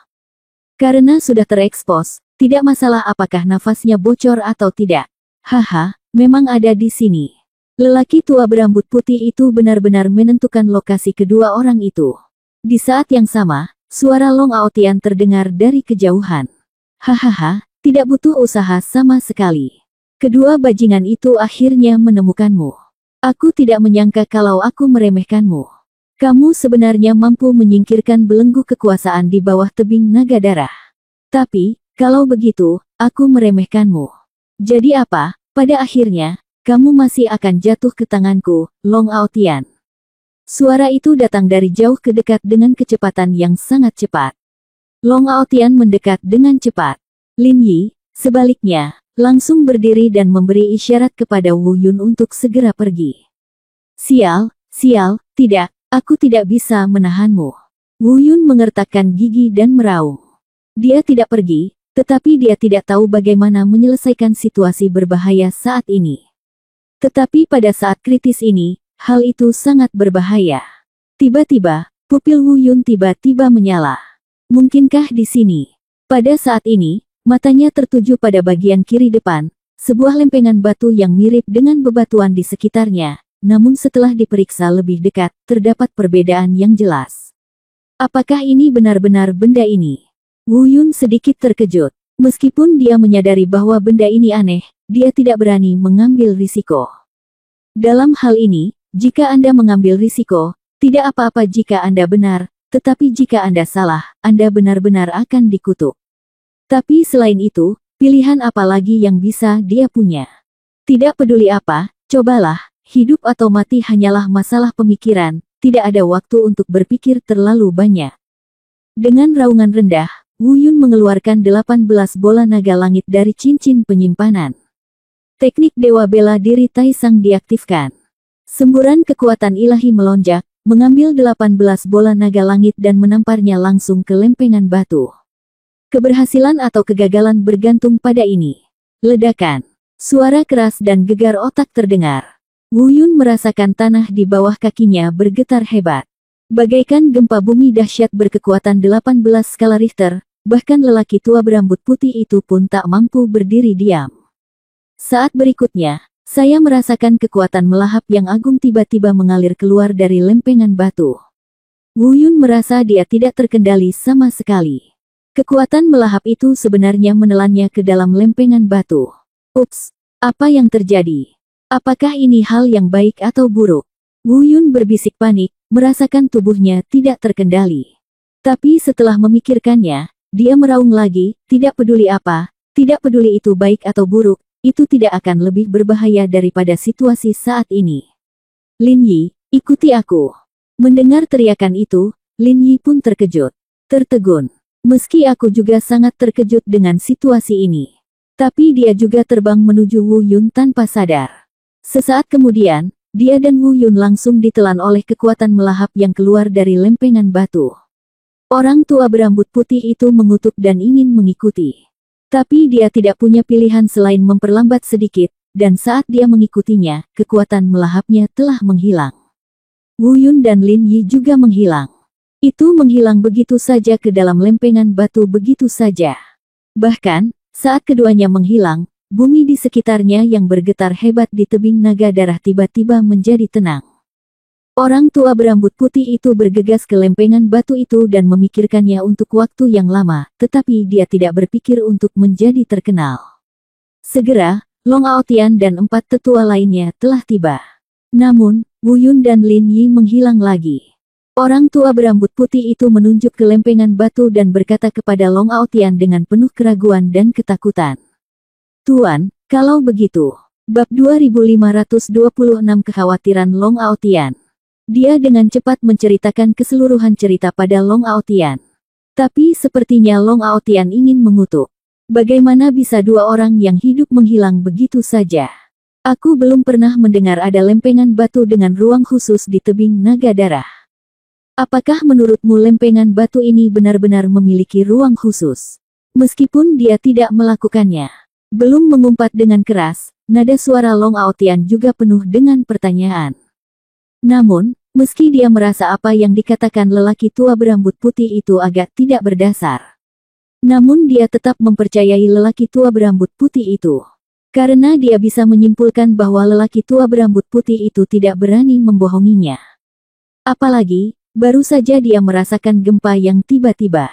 Karena sudah terekspos, tidak masalah apakah nafasnya bocor atau tidak. Haha, memang ada di sini. Lelaki tua berambut putih itu benar-benar menentukan lokasi kedua orang itu. Di saat yang sama, suara Long Aotian terdengar dari kejauhan. Hahaha, tidak butuh usaha sama sekali. Kedua bajingan itu akhirnya menemukanmu. Aku tidak menyangka kalau aku meremehkanmu. Kamu sebenarnya mampu menyingkirkan belenggu kekuasaan di bawah tebing naga darah. Tapi, kalau begitu, aku meremehkanmu. Jadi apa, pada akhirnya, kamu masih akan jatuh ke tanganku, Long Aotian. Suara itu datang dari jauh ke dekat dengan kecepatan yang sangat cepat. Long Aotian mendekat dengan cepat. Lin Yi, sebaliknya, langsung berdiri dan memberi isyarat kepada Wu Yun untuk segera pergi. Sial, tidak, aku tidak bisa menahanmu. Wu Yun mengertakkan gigi dan meraung. Dia tidak pergi, tetapi dia tidak tahu bagaimana menyelesaikan situasi berbahaya saat ini. Tetapi pada saat kritis ini, hal itu sangat berbahaya. Tiba-tiba, pupil Wu Yun tiba-tiba menyala. Mungkinkah di sini? Pada saat ini, matanya tertuju pada bagian kiri depan, sebuah lempengan batu yang mirip dengan bebatuan di sekitarnya, namun setelah diperiksa lebih dekat, terdapat perbedaan yang jelas. Apakah ini benar-benar benda ini? Wu Yun sedikit terkejut. Meskipun dia menyadari bahwa benda ini aneh, dia tidak berani mengambil risiko. Dalam hal ini, jika Anda mengambil risiko, tidak apa-apa jika Anda benar, tetapi jika Anda salah, Anda benar-benar akan dikutuk. Tapi selain itu, pilihan apa lagi yang bisa dia punya? Tidak peduli apa, cobalah, hidup atau mati hanyalah masalah pemikiran, tidak ada waktu untuk berpikir terlalu banyak. Dengan raungan rendah, Wu Yun mengeluarkan 18 bola naga langit dari cincin penyimpanan. Teknik Dewa Bela Diri Taisang diaktifkan. Semburan kekuatan ilahi melonjak, mengambil 18 bola naga langit dan menamparnya langsung ke lempengan batu. Keberhasilan atau kegagalan bergantung pada ini. Ledakan. Suara keras dan gegar otak terdengar. Wu Yun merasakan tanah di bawah kakinya bergetar hebat. Bagaikan gempa bumi dahsyat berkekuatan 18 skala Richter, bahkan lelaki tua berambut putih itu pun tak mampu berdiri diam. Saat berikutnya, saya merasakan kekuatan melahap yang agung tiba-tiba mengalir keluar dari lempengan batu. Wu Yun merasa dia tidak terkendali sama sekali. Kekuatan melahap itu sebenarnya menelannya ke dalam lempengan batu. Ups, apa yang terjadi? Apakah ini hal yang baik atau buruk? Wu Yun berbisik panik, merasakan tubuhnya tidak terkendali. Tapi setelah memikirkannya, dia meraung lagi, tidak peduli apa, tidak peduli itu baik atau buruk, itu tidak akan lebih berbahaya daripada situasi saat ini. Lin Yi, ikuti aku. Mendengar teriakan itu, Lin Yi pun terkejut. Tertegun. Meski aku juga sangat terkejut dengan situasi ini. Tapi dia juga terbang menuju Wu Yun tanpa sadar. Sesaat kemudian, dia dan Wu Yun langsung ditelan oleh kekuatan melahap yang keluar dari lempengan batu. Orang tua berambut putih itu mengutuk dan ingin mengikuti. Tapi dia tidak punya pilihan selain memperlambat sedikit, dan saat dia mengikutinya, kekuatan melahapnya telah menghilang. Wu Yun dan Lin Yi juga menghilang. Itu menghilang begitu saja ke dalam lempengan batu begitu saja. Bahkan, saat keduanya menghilang, bumi di sekitarnya yang bergetar hebat di tebing naga darah tiba-tiba menjadi tenang. Orang tua berambut putih itu bergegas ke lempengan batu itu dan memikirkannya untuk waktu yang lama, tetapi dia tidak berpikir untuk menjadi terkenal. Segera, Long Aotian dan 4 tetua lainnya telah tiba. Namun, Wu Yun dan Lin Yi menghilang lagi. Orang tua berambut putih itu menunjuk ke lempengan batu dan berkata kepada Long Aotian dengan penuh keraguan dan ketakutan. Tuan, kalau begitu. Bab 2526 Kekhawatiran Long Aotian. Dia dengan cepat menceritakan keseluruhan cerita pada Long Aotian. Tapi sepertinya Long Aotian ingin mengutuk. Bagaimana bisa 2 orang yang hidup menghilang begitu saja? Aku belum pernah mendengar ada lempengan batu dengan ruang khusus di tebing naga darah. Apakah menurutmu lempengan batu ini benar-benar memiliki ruang khusus? Meskipun dia tidak melakukannya. Belum mengumpat dengan keras, nada suara Long Aotian juga penuh dengan pertanyaan. Namun, meski dia merasa apa yang dikatakan lelaki tua berambut putih itu agak tidak berdasar. Namun dia tetap mempercayai lelaki tua berambut putih itu. Karena dia bisa menyimpulkan bahwa lelaki tua berambut putih itu tidak berani membohonginya. Apalagi, baru saja dia merasakan gempa yang tiba-tiba.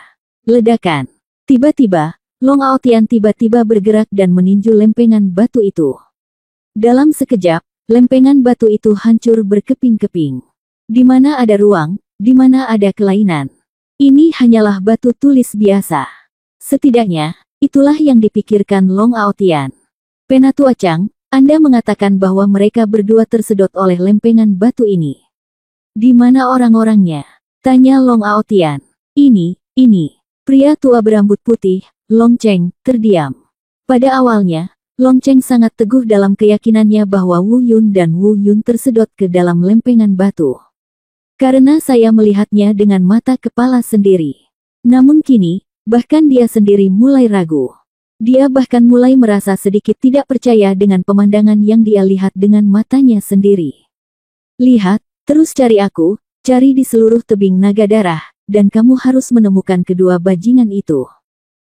Ledakan. Tiba-tiba, Long Aotian tiba-tiba bergerak dan meninju lempengan batu itu. Dalam sekejap, lempengan batu itu hancur berkeping-keping. Di mana ada ruang, di mana ada kelainan. Ini hanyalah batu tulis biasa. Setidaknya, itulah yang dipikirkan Long Aotian. Penatua Chang, Anda mengatakan bahwa mereka berdua tersedot oleh lempengan batu ini. Di mana orang-orangnya? Tanya Long Aotian. Ini. Pria tua berambut putih, Long Cheng, terdiam. Pada awalnya, Long Cheng sangat teguh dalam keyakinannya bahwa Wu Yun dan Wu Yun tersedot ke dalam lempengan batu. Karena saya melihatnya dengan mata kepala sendiri. Namun kini, bahkan dia sendiri mulai ragu. Dia bahkan mulai merasa sedikit tidak percaya dengan pemandangan yang dia lihat dengan matanya sendiri. Lihat, terus cari aku, cari di seluruh tebing naga darah, dan kamu harus menemukan kedua bajingan itu.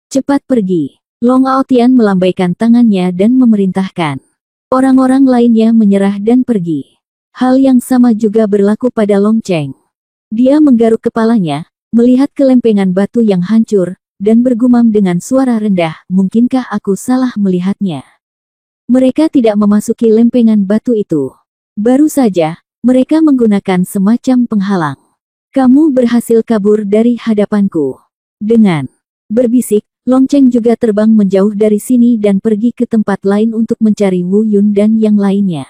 Cepat pergi. Long Aotian melambaikan tangannya dan memerintahkan. Orang-orang lainnya menyerah dan pergi. Hal yang sama juga berlaku pada Long Cheng. Dia menggaruk kepalanya, melihat kelempengan batu yang hancur, dan bergumam dengan suara rendah, mungkinkah aku salah melihatnya? Mereka tidak memasuki lempengan batu itu. Baru saja, mereka menggunakan semacam penghalang. Kamu berhasil kabur dari hadapanku. Dengan berbisik, Long Cheng juga terbang menjauh dari sini dan pergi ke tempat lain untuk mencari Wu Yun dan yang lainnya.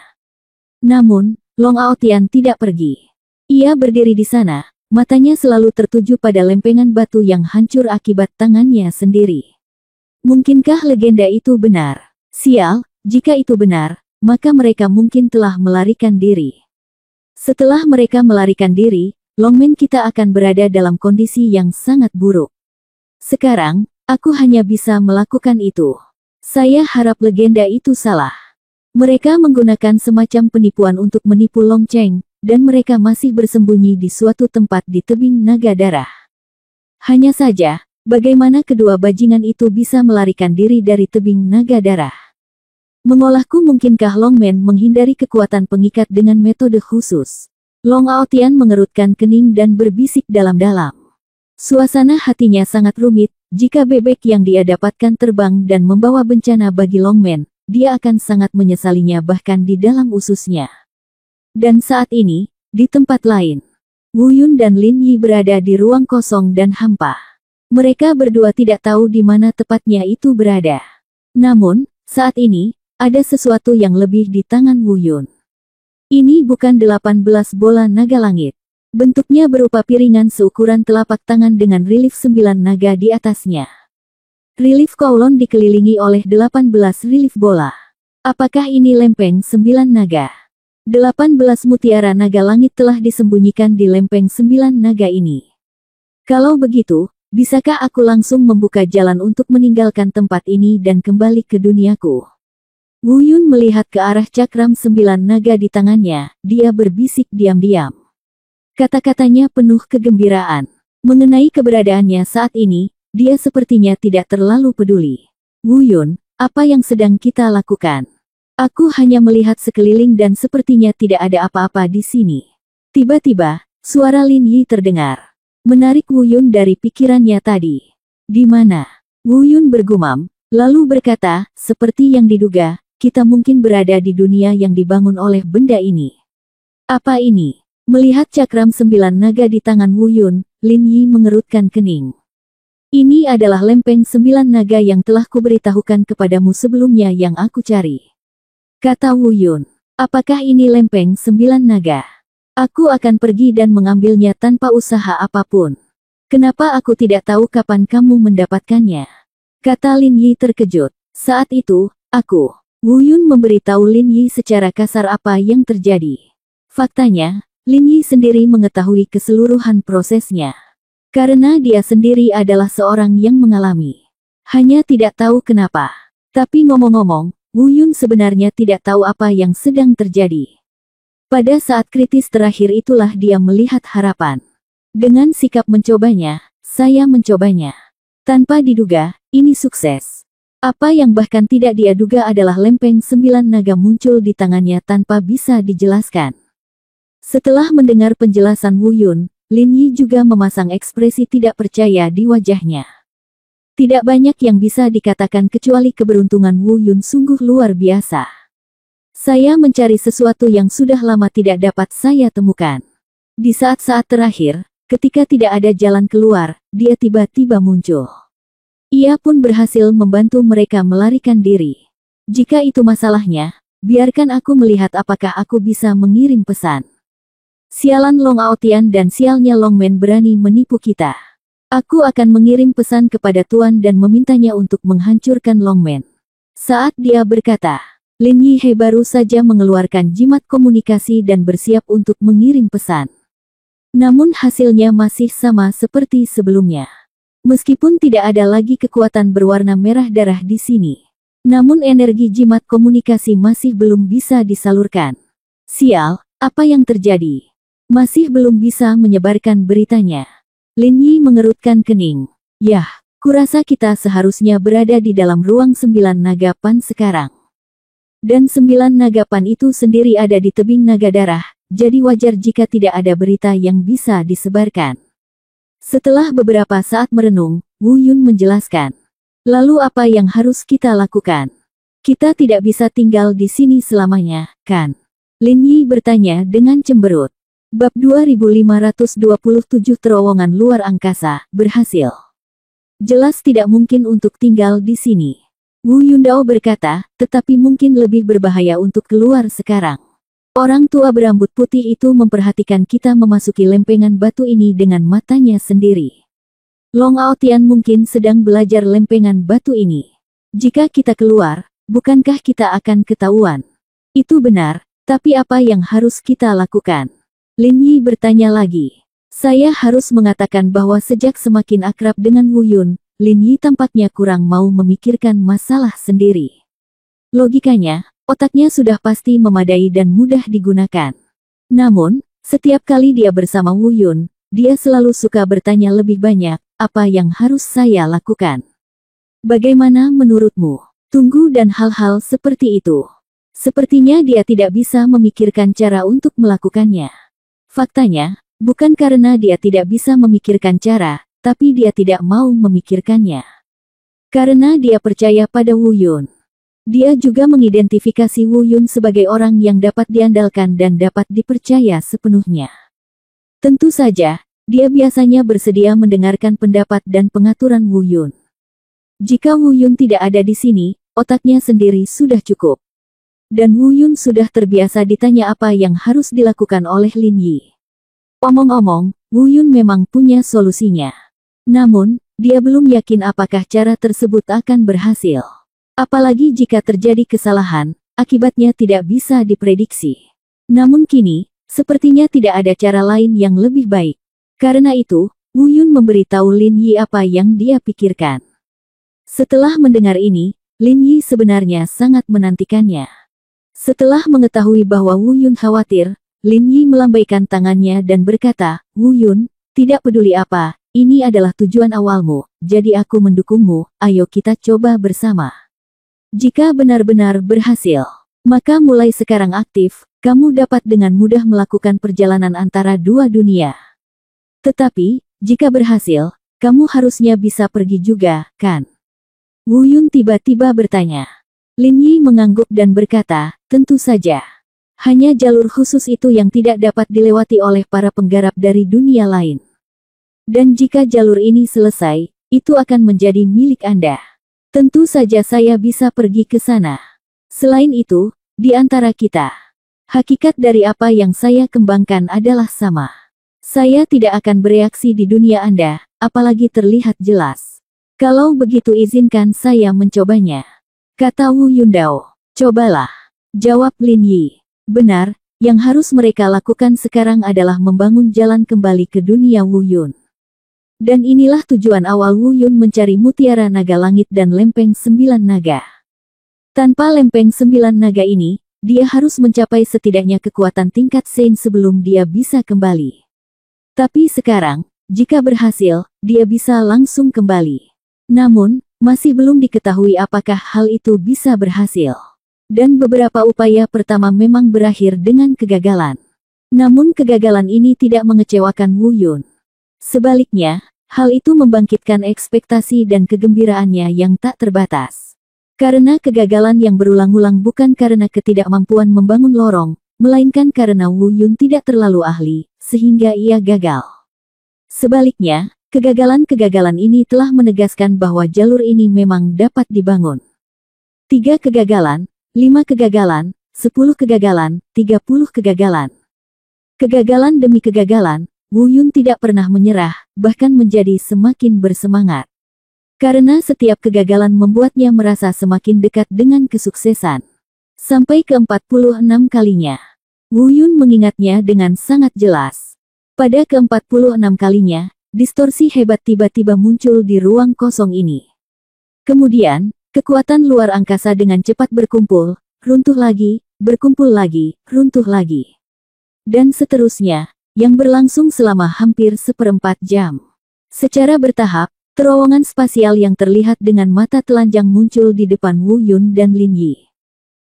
Namun, Long Aotian tidak pergi. Ia berdiri di sana, matanya selalu tertuju pada lempengan batu yang hancur akibat tangannya sendiri. Mungkinkah legenda itu benar? Sial, jika itu benar, maka mereka mungkin telah melarikan diri. Setelah mereka melarikan diri, Longmen kita akan berada dalam kondisi yang sangat buruk. Sekarang, aku hanya bisa melakukan itu. Saya harap legenda itu salah. Mereka menggunakan semacam penipuan untuk menipu Long Cheng, dan mereka masih bersembunyi di suatu tempat di tebing naga darah. Hanya saja, bagaimana kedua bajingan itu bisa melarikan diri dari tebing naga darah? Mengolahku, mungkinkah Longmen menghindari kekuatan pengikat dengan metode khusus? Long Aotian mengerutkan kening dan berbisik dalam-dalam. Suasana hatinya sangat rumit, jika bebek yang dia dapatkan terbang dan membawa bencana bagi Longmen, dia akan sangat menyesalinya bahkan di dalam ususnya. Dan saat ini, di tempat lain, Wu Yun dan Lin Yi berada di ruang kosong dan hampa. Mereka berdua tidak tahu di mana tepatnya itu berada. Namun, saat ini, ada sesuatu yang lebih di tangan Wu Yun. Ini bukan 18 bola naga langit. Bentuknya berupa piringan seukuran telapak tangan dengan relief 9 naga di atasnya. Relief Kowloon dikelilingi oleh 18 relief bola. Apakah ini lempeng 9 naga? 18 mutiara naga langit telah disembunyikan di lempeng 9 naga ini. Kalau begitu, bisakah aku langsung membuka jalan untuk meninggalkan tempat ini dan kembali ke duniaku? Wu Yun melihat ke arah cakram 9 naga di tangannya, dia berbisik diam-diam. Kata-katanya penuh kegembiraan. Mengenai keberadaannya saat ini, dia sepertinya tidak terlalu peduli. Wu Yun, apa yang sedang kita lakukan? Aku hanya melihat sekeliling dan sepertinya tidak ada apa-apa di sini. Tiba-tiba, suara Lin Yi terdengar. Menarik Wu Yun dari pikirannya tadi. Di mana? Wu Yun bergumam, lalu berkata, seperti yang diduga, kita mungkin berada di dunia yang dibangun oleh benda ini. Apa ini? Melihat cakram 9 naga di tangan Wu Yun, Lin Yi mengerutkan kening. Ini adalah lempeng 9 naga yang telah kuberitahukan kepadamu sebelumnya yang aku cari. Kata Wu Yun, apakah ini lempeng 9 naga? Aku akan pergi dan mengambilnya tanpa usaha apapun. Kenapa aku tidak tahu kapan kamu mendapatkannya? Kata Lin Yi terkejut. Saat itu, Wu Yun memberitahu Lin Yi secara kasar apa yang terjadi. Faktanya, Lin Yi sendiri mengetahui keseluruhan prosesnya. Karena dia sendiri adalah seorang yang mengalami. Hanya tidak tahu kenapa. Tapi ngomong-ngomong, Wu Yun sebenarnya tidak tahu apa yang sedang terjadi. Pada saat kritis terakhir itulah dia melihat harapan. Dengan sikap mencobanya, saya mencobanya. Tanpa diduga, ini sukses. Apa yang bahkan tidak dia duga adalah lempeng 9 naga muncul di tangannya tanpa bisa dijelaskan. Setelah mendengar penjelasan Wu Yun, Lin Yi juga memasang ekspresi tidak percaya di wajahnya. Tidak banyak yang bisa dikatakan kecuali keberuntungan Wu Yun sungguh luar biasa. Saya mencari sesuatu yang sudah lama tidak dapat saya temukan. Di saat-saat terakhir, ketika tidak ada jalan keluar, dia tiba-tiba muncul. Ia pun berhasil membantu mereka melarikan diri. Jika itu masalahnya, biarkan aku melihat apakah aku bisa mengirim pesan. Sialan Long Aotian dan sialnya Longmen berani menipu kita. Aku akan mengirim pesan kepada Tuan dan memintanya untuk menghancurkan Longmen. Saat dia berkata, Lin Yihe baru saja mengeluarkan jimat komunikasi dan bersiap untuk mengirim pesan. Namun hasilnya masih sama seperti sebelumnya. Meskipun tidak ada lagi kekuatan berwarna merah darah di sini. Namun energi jimat komunikasi masih belum bisa disalurkan. Sial, apa yang terjadi? Masih belum bisa menyebarkan beritanya. Lin Yi mengerutkan kening. Yah, kurasa kita seharusnya berada di dalam ruang 9 naga pan sekarang. Dan 9 naga pan itu sendiri ada di tebing naga darah, jadi wajar jika tidak ada berita yang bisa disebarkan. Setelah beberapa saat merenung, Wu Yun menjelaskan. Lalu apa yang harus kita lakukan? Kita tidak bisa tinggal di sini selamanya, kan? Lin Yi bertanya dengan cemberut. Bab 2527 Terowongan Luar Angkasa, berhasil. Jelas tidak mungkin untuk tinggal di sini. Wu Yundao berkata, tetapi mungkin lebih berbahaya untuk keluar sekarang. Orang tua berambut putih itu memperhatikan kita memasuki lempengan batu ini dengan matanya sendiri. Long Aotian mungkin sedang belajar lempengan batu ini. Jika kita keluar, bukankah kita akan ketahuan? Itu benar, tapi apa yang harus kita lakukan? Lin Yi bertanya lagi. Saya harus mengatakan bahwa sejak semakin akrab dengan Wu Yun, Lin Yi tampaknya kurang mau memikirkan masalah sendiri. Logikanya, otaknya sudah pasti memadai dan mudah digunakan. Namun, setiap kali dia bersama Wu Yun, dia selalu suka bertanya lebih banyak, apa yang harus saya lakukan? Bagaimana menurutmu? Tunggu dan hal-hal seperti itu. Sepertinya dia tidak bisa memikirkan cara untuk melakukannya. Faktanya, bukan karena dia tidak bisa memikirkan cara, tapi dia tidak mau memikirkannya. Karena dia percaya pada Wu Yun. Dia juga mengidentifikasi Wu Yun sebagai orang yang dapat diandalkan dan dapat dipercaya sepenuhnya. Tentu saja, dia biasanya bersedia mendengarkan pendapat dan pengaturan Wu Yun. Jika Wu Yun tidak ada di sini, otaknya sendiri sudah cukup. Dan Wu Yun sudah terbiasa ditanya apa yang harus dilakukan oleh Lin Yi. Omong-omong, Wu Yun memang punya solusinya. Namun, dia belum yakin apakah cara tersebut akan berhasil. Apalagi jika terjadi kesalahan, akibatnya tidak bisa diprediksi. Namun kini, sepertinya tidak ada cara lain yang lebih baik. Karena itu, Wu Yun memberitahu Lin Yi apa yang dia pikirkan. Setelah mendengar ini, Lin Yi sebenarnya sangat menantikannya. Setelah mengetahui bahwa Wu Yun khawatir, Lin Yi melambaikan tangannya dan berkata, Wu Yun, tidak peduli apa, ini adalah tujuan awalmu, jadi aku mendukungmu, ayo kita coba bersama. Jika benar-benar berhasil, maka mulai sekarang aktif, kamu dapat dengan mudah melakukan perjalanan antara dua dunia. Tetapi, jika berhasil, kamu harusnya bisa pergi juga, kan? Wu Yun tiba-tiba bertanya. Lin Yi mengangguk dan berkata, tentu saja. Hanya jalur khusus itu yang tidak dapat dilewati oleh para penggarap dari dunia lain. Dan jika jalur ini selesai, itu akan menjadi milik Anda. Tentu saja saya bisa pergi ke sana. Selain itu, di antara kita, hakikat dari apa yang saya kembangkan adalah sama. Saya tidak akan bereaksi di dunia Anda, apalagi terlihat jelas. Kalau begitu izinkan saya mencobanya. Kata Wu Yundao. Cobalah. Jawab Lin Yi. Benar, yang harus mereka lakukan sekarang adalah membangun jalan kembali ke dunia Wu Yun. Dan inilah tujuan awal Wu Yun mencari mutiara naga langit dan lempeng 9 naga. Tanpa lempeng 9 naga ini, dia harus mencapai setidaknya kekuatan tingkat Sein sebelum dia bisa kembali. Tapi sekarang, jika berhasil, dia bisa langsung kembali. Namun, masih belum diketahui apakah hal itu bisa berhasil. Dan beberapa upaya pertama memang berakhir dengan kegagalan. Namun kegagalan ini tidak mengecewakan Wu Yun. Sebaliknya, hal itu membangkitkan ekspektasi dan kegembiraannya yang tak terbatas. Karena kegagalan yang berulang-ulang bukan karena ketidakmampuan membangun lorong, melainkan karena Wu Yun tidak terlalu ahli, sehingga ia gagal. Sebaliknya, kegagalan-kegagalan ini telah menegaskan bahwa jalur ini memang dapat dibangun. 3 kegagalan, 5 kegagalan, 10 kegagalan, 30 kegagalan. Kegagalan demi kegagalan, Wu Yun tidak pernah menyerah, bahkan menjadi semakin bersemangat. Karena setiap kegagalan membuatnya merasa semakin dekat dengan kesuksesan. Sampai ke-46 kalinya, Wu Yun mengingatnya dengan sangat jelas. Pada ke-46 kalinya, distorsi hebat tiba-tiba muncul di ruang kosong ini. Kemudian, kekuatan luar angkasa dengan cepat berkumpul, runtuh lagi, berkumpul lagi, runtuh lagi. Dan seterusnya, yang berlangsung selama hampir 1/4 jam. Secara bertahap, terowongan spasial yang terlihat dengan mata telanjang muncul di depan Wu Yun dan Lin Yi.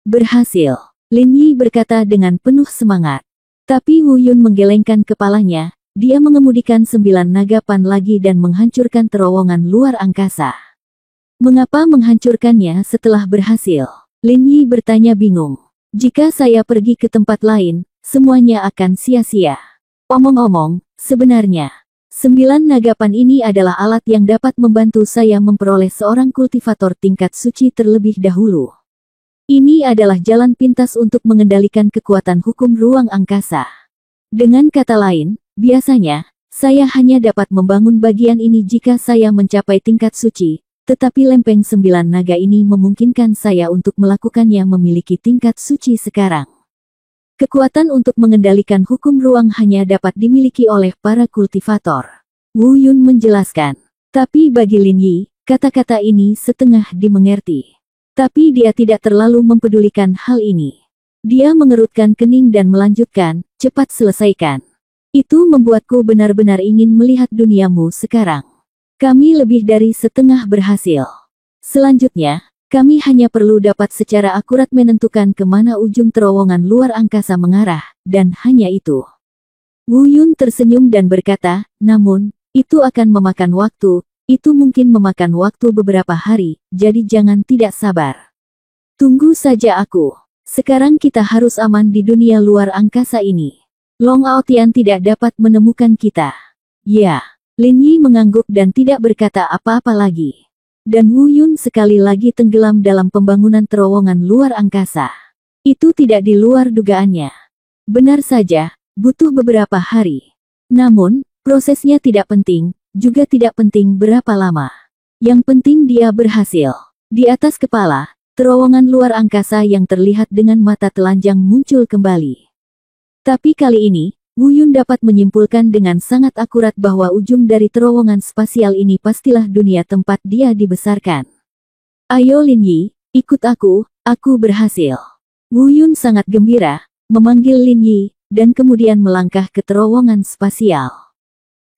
Berhasil, Lin Yi berkata dengan penuh semangat. Tapi Wu Yun menggelengkan kepalanya, dia mengemudikan 9 naga pan lagi dan menghancurkan terowongan luar angkasa. Mengapa menghancurkannya setelah berhasil? Lin Yi bertanya bingung. Jika saya pergi ke tempat lain, semuanya akan sia-sia. Omong-omong, sebenarnya, 9 naga pan ini adalah alat yang dapat membantu saya memperoleh seorang kultivator tingkat suci terlebih dahulu. Ini adalah jalan pintas untuk mengendalikan kekuatan hukum ruang angkasa. Dengan kata lain, biasanya, saya hanya dapat membangun bagian ini jika saya mencapai tingkat suci, tetapi lempeng 9 naga ini memungkinkan saya untuk melakukannya memiliki tingkat suci sekarang. Kekuatan untuk mengendalikan hukum ruang hanya dapat dimiliki oleh para kultivator. Wu Yun menjelaskan. Tapi bagi Lin Yi, kata-kata ini setengah dimengerti. Tapi dia tidak terlalu mempedulikan hal ini. Dia mengerutkan kening dan melanjutkan, cepat selesaikan. Itu membuatku benar-benar ingin melihat duniamu sekarang. Kami lebih dari setengah berhasil. Selanjutnya, kami hanya perlu dapat secara akurat menentukan kemana ujung terowongan luar angkasa mengarah, dan hanya itu. Wu Yun tersenyum dan berkata, namun, itu akan memakan waktu. Itu mungkin memakan waktu beberapa hari, jadi jangan tidak sabar. Tunggu saja aku. Sekarang kita harus aman di dunia luar angkasa ini. Long Aotian tidak dapat menemukan kita. Ya, Lin Yi mengangguk dan tidak berkata apa-apa lagi. Dan Wu Yun sekali lagi tenggelam dalam pembangunan terowongan luar angkasa. Itu tidak di luar dugaannya. Benar saja, butuh beberapa hari. Namun, prosesnya tidak penting. Juga tidak penting berapa lama. Yang penting dia berhasil. Di atas kepala, terowongan luar angkasa yang terlihat dengan mata telanjang muncul kembali. Tapi kali ini, Wu Yun dapat menyimpulkan dengan sangat akurat bahwa ujung dari terowongan spasial ini pastilah dunia tempat dia dibesarkan. Ayo Lin Yi, ikut aku berhasil. Wu Yun sangat gembira, memanggil Lin Yi, dan kemudian melangkah ke terowongan spasial.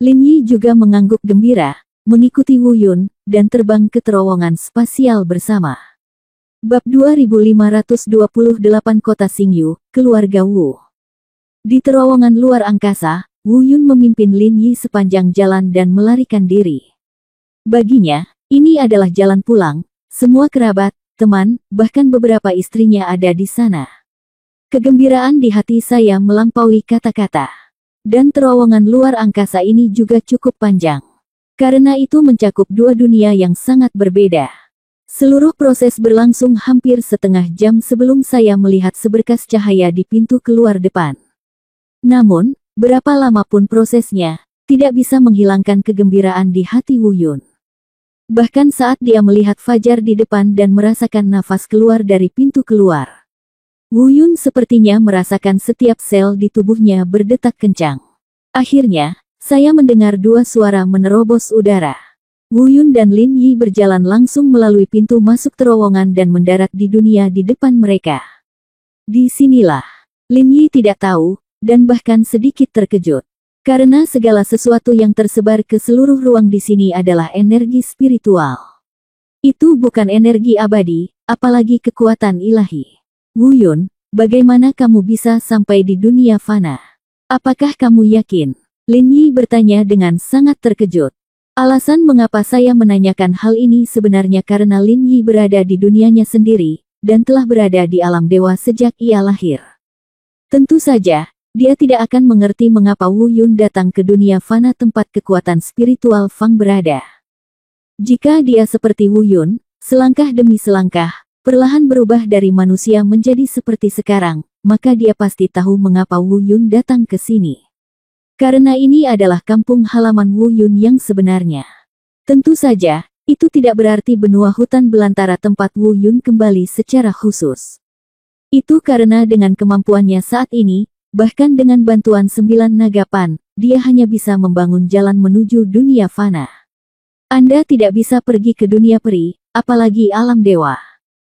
Lin Yi juga mengangguk gembira, mengikuti Wu Yun, dan terbang ke terowongan spasial bersama. Bab 2528 Kota Xingyu, Keluarga Wu. Di terowongan luar angkasa, Wu Yun memimpin Lin Yi sepanjang jalan dan melarikan diri. Baginya, ini adalah jalan pulang, semua kerabat, teman, bahkan beberapa istrinya ada di sana. Kegembiraan di hati saya melampaui kata-kata. Dan terowongan luar angkasa ini juga cukup panjang. Karena itu mencakup 2 dunia yang sangat berbeda. Seluruh proses berlangsung hampir setengah jam sebelum saya melihat seberkas cahaya di pintu keluar depan. Namun, berapa lama pun prosesnya, tidak bisa menghilangkan kegembiraan di hati Wu Yun. Bahkan saat dia melihat fajar di depan dan merasakan nafas keluar dari pintu keluar. Wu Yun sepertinya merasakan setiap sel di tubuhnya berdetak kencang. Akhirnya, saya mendengar 2 suara menerobos udara. Wu Yun dan Lin Yi berjalan langsung melalui pintu masuk terowongan dan mendarat di dunia di depan mereka. Di sinilah, Lin Yi tidak tahu, dan bahkan sedikit terkejut. Karena segala sesuatu yang tersebar ke seluruh ruang di sini adalah energi spiritual. Itu bukan energi abadi, apalagi kekuatan ilahi. Wu Yun, bagaimana kamu bisa sampai di dunia fana? Apakah kamu yakin? Lin Yi bertanya dengan sangat terkejut. Alasan mengapa saya menanyakan hal ini sebenarnya karena Lin Yi berada di dunianya sendiri, dan telah berada di alam dewa sejak ia lahir. Tentu saja, dia tidak akan mengerti mengapa Wu Yun datang ke dunia fana tempat kekuatan spiritual Fang berada. Jika dia seperti Wu Yun, selangkah demi selangkah, perlahan berubah dari manusia menjadi seperti sekarang, maka dia pasti tahu mengapa Wu Yun datang ke sini. Karena ini adalah kampung halaman Wu Yun yang sebenarnya. Tentu saja, itu tidak berarti benua hutan belantara tempat Wu Yun kembali secara khusus. Itu karena dengan kemampuannya saat ini, bahkan dengan bantuan 9 naga Pan, dia hanya bisa membangun jalan menuju dunia fana. Anda tidak bisa pergi ke dunia peri, apalagi alam dewa.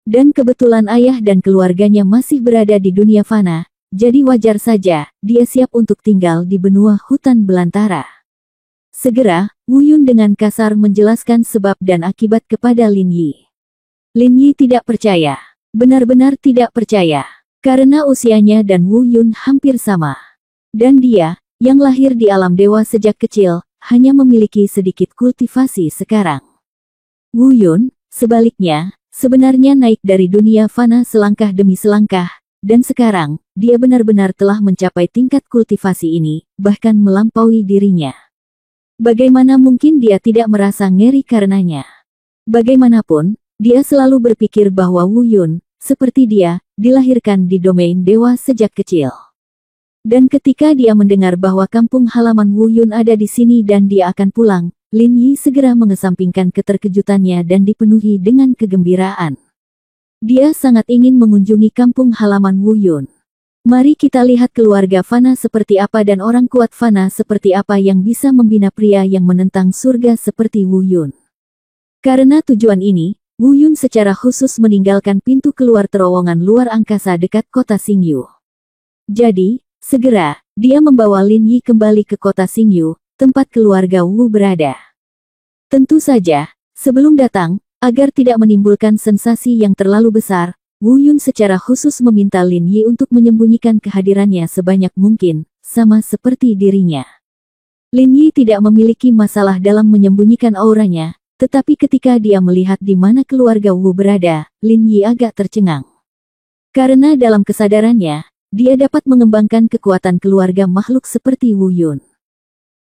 Dan kebetulan ayah dan keluarganya masih berada di dunia fana, jadi wajar saja, dia siap untuk tinggal di benua hutan belantara. Segera, Wu Yun dengan kasar menjelaskan sebab dan akibat kepada Lin Yi. Lin Yi tidak percaya. Benar-benar tidak percaya. Karena usianya dan Wu Yun hampir sama. Dan dia, yang lahir di alam dewa sejak kecil, hanya memiliki sedikit kultivasi sekarang. Wu Yun, sebaliknya, sebenarnya naik dari dunia fana selangkah demi selangkah, dan sekarang, dia benar-benar telah mencapai tingkat kultivasi ini, bahkan melampaui dirinya. Bagaimana mungkin dia tidak merasa ngeri karenanya? Bagaimanapun, dia selalu berpikir bahwa Wu Yun, seperti dia, dilahirkan di domain dewa sejak kecil. Dan ketika dia mendengar bahwa kampung halaman Wu Yun ada di sini dan dia akan pulang, Lin Yi segera mengesampingkan keterkejutannya dan dipenuhi dengan kegembiraan. Dia sangat ingin mengunjungi kampung halaman Wu Yun. Mari kita lihat keluarga fana seperti apa dan orang kuat fana seperti apa yang bisa membina pria yang menentang surga seperti Wu Yun. Karena tujuan ini, Wu Yun secara khusus meninggalkan pintu keluar terowongan luar angkasa dekat kota Xingyu. Jadi, segera, dia membawa Lin Yi kembali ke kota Xingyu, tempat keluarga Wu berada. Tentu saja, sebelum datang, agar tidak menimbulkan sensasi yang terlalu besar, Wu Yun secara khusus meminta Lin Yi untuk menyembunyikan kehadirannya sebanyak mungkin, sama seperti dirinya. Lin Yi tidak memiliki masalah dalam menyembunyikan auranya, tetapi ketika dia melihat di mana keluarga Wu berada, Lin Yi agak tercengang. Karena dalam kesadarannya, dia dapat mengembangkan kekuatan keluarga makhluk seperti Wu Yun.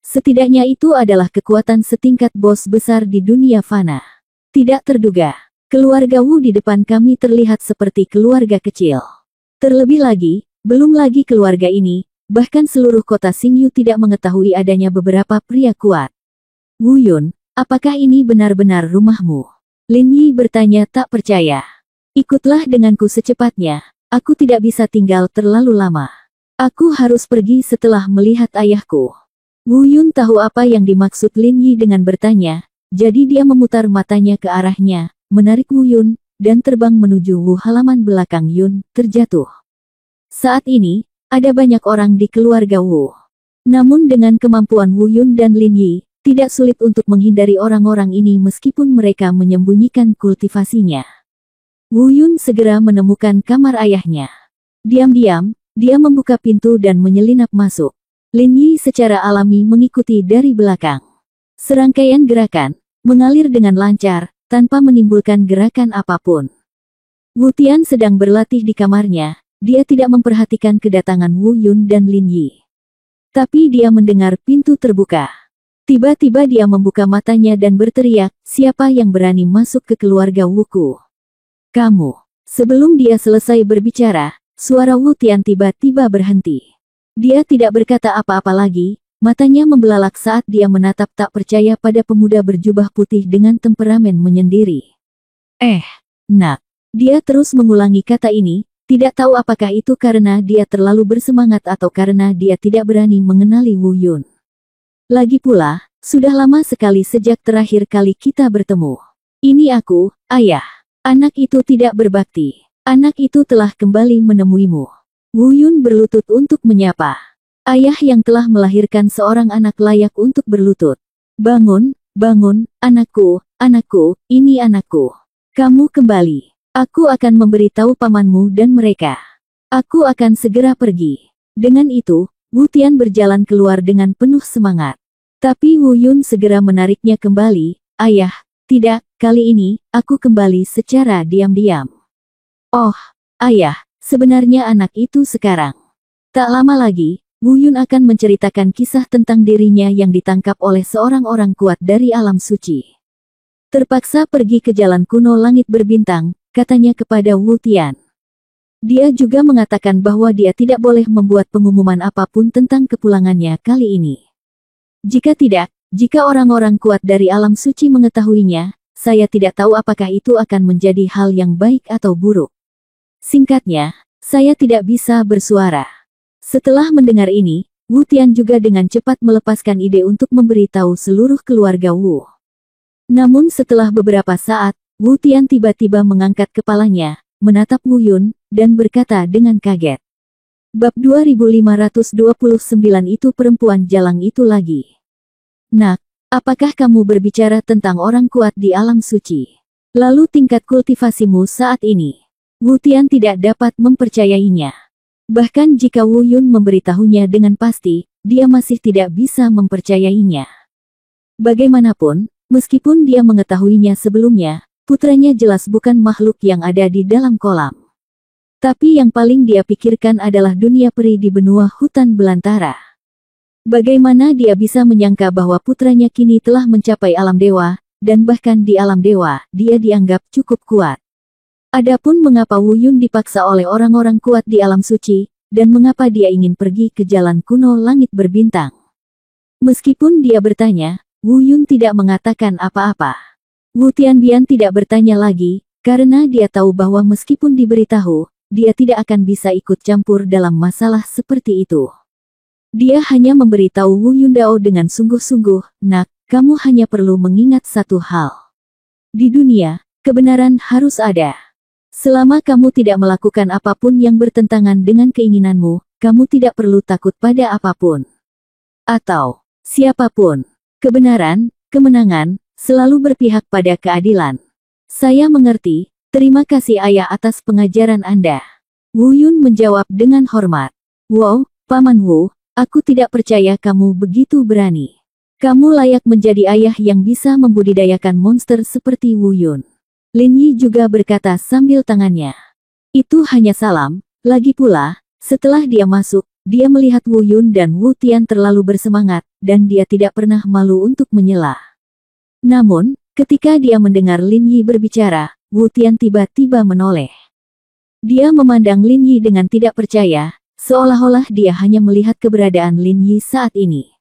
Setidaknya itu adalah kekuatan setingkat bos besar di dunia fana. Tidak terduga, keluarga Wu di depan kami terlihat seperti keluarga kecil. Terlebih lagi, belum lagi keluarga ini, bahkan seluruh kota Xingyu tidak mengetahui adanya beberapa pria kuat. Wu Yun, apakah ini benar-benar rumahmu? Lin Yi bertanya tak percaya. Ikutlah denganku secepatnya, aku tidak bisa tinggal terlalu lama. Aku harus pergi setelah melihat ayahku. Wu Yun tahu apa yang dimaksud Lin Yi dengan bertanya. Jadi dia memutar matanya ke arahnya, menarik Wu Yun, dan terbang menuju Wu halaman belakang Yun, terjatuh. Saat ini, ada banyak orang di keluarga Wu. Namun dengan kemampuan Wu Yun dan Lin Yi, tidak sulit untuk menghindari orang-orang ini meskipun mereka menyembunyikan kultivasinya. Wu Yun segera menemukan kamar ayahnya. Diam-diam, dia membuka pintu dan menyelinap masuk. Lin Yi secara alami mengikuti dari belakang. Serangkaian gerakan mengalir dengan lancar, tanpa menimbulkan gerakan apapun. Wu Tian sedang berlatih di kamarnya, dia tidak memperhatikan kedatangan Wu Yun dan Lin Yi. Tapi dia mendengar pintu terbuka. Tiba-tiba dia membuka matanya dan berteriak, siapa yang berani masuk ke keluarga Wuku? Kamu. Sebelum dia selesai berbicara, suara Wu Tian tiba-tiba berhenti. Dia tidak berkata apa-apa lagi. Matanya membelalak saat dia menatap tak percaya pada pemuda berjubah putih dengan temperamen menyendiri. Nak. Dia terus mengulangi kata ini, tidak tahu apakah itu karena dia terlalu bersemangat atau karena dia tidak berani mengenali Wu Yun. Lagi pula, sudah lama sekali sejak terakhir kali kita bertemu. Ini aku, ayah. Anak itu tidak berbakti. Anak itu telah kembali menemuimu. Wu Yun berlutut untuk menyapa. Ayah yang telah melahirkan seorang anak layak untuk berlutut. Bangun, bangun, anakku, anakku, ini anakku. Kamu kembali. Aku akan memberitahu pamanmu dan mereka. Aku akan segera pergi. Dengan itu, Wu Tian berjalan keluar dengan penuh semangat. Tapi Wu Yun segera menariknya kembali. Ayah, tidak, kali ini, aku kembali secara diam-diam. Oh, ayah, sebenarnya anak itu sekarang Tak lama lagi, Wu Yun akan menceritakan kisah tentang dirinya yang ditangkap oleh seorang orang kuat dari alam suci. Terpaksa pergi ke jalan kuno langit berbintang, katanya kepada Wu Tian. Dia juga mengatakan bahwa dia tidak boleh membuat pengumuman apapun tentang kepulangannya kali ini. Jika tidak, jika orang-orang kuat dari alam suci mengetahuinya, saya tidak tahu apakah itu akan menjadi hal yang baik atau buruk. Singkatnya, saya tidak bisa bersuara. Setelah mendengar ini, Wu Tian juga dengan cepat melepaskan ide untuk memberitahu seluruh keluarga Wu. Namun setelah beberapa saat, Wu Tian tiba-tiba mengangkat kepalanya, menatap Wu Yun, dan berkata dengan kaget. Bab 2529 itu perempuan jalang itu lagi. Nak, apakah kamu berbicara tentang orang kuat di alam suci? Lalu tingkat kultivasimu saat ini? Wu Tian tidak dapat mempercayainya. Bahkan jika Wu Yun memberitahunya dengan pasti, dia masih tidak bisa mempercayainya. Bagaimanapun, meskipun dia mengetahuinya sebelumnya, putranya jelas bukan makhluk yang ada di dalam kolam. Tapi yang paling dia pikirkan adalah dunia peri di benua hutan belantara. Bagaimana dia bisa menyangka bahwa putranya kini telah mencapai alam dewa, dan bahkan di alam dewa, dia dianggap cukup kuat. Adapun mengapa Wu Yun dipaksa oleh orang-orang kuat di alam suci, dan mengapa dia ingin pergi ke jalan kuno langit berbintang. Meskipun dia bertanya, Wu Yun tidak mengatakan apa-apa. Wu Tianbian tidak bertanya lagi, karena dia tahu bahwa meskipun diberitahu, dia tidak akan bisa ikut campur dalam masalah seperti itu. Dia hanya memberitahu Wu Yundao dengan sungguh-sungguh, nak, kamu hanya perlu mengingat satu hal. Di dunia, kebenaran harus ada. Selama kamu tidak melakukan apapun yang bertentangan dengan keinginanmu, kamu tidak perlu takut pada apapun. Atau, siapapun. Kebenaran, kemenangan, selalu berpihak pada keadilan. Saya mengerti, terima kasih ayah atas pengajaran Anda. Wu Yun menjawab dengan hormat. Wow, Paman Wu, aku tidak percaya kamu begitu berani. Kamu layak menjadi ayah yang bisa membudidayakan monster seperti Wu Yun. Lin Yi juga berkata sambil tangannya. Itu hanya salam, lagi pula, setelah dia masuk, dia melihat Wu Yun dan Wu Tian terlalu bersemangat, dan dia tidak pernah malu untuk menyela. Namun, ketika dia mendengar Lin Yi berbicara, Wu Tian tiba-tiba menoleh. Dia memandang Lin Yi dengan tidak percaya, seolah-olah dia hanya melihat keberadaan Lin Yi saat ini.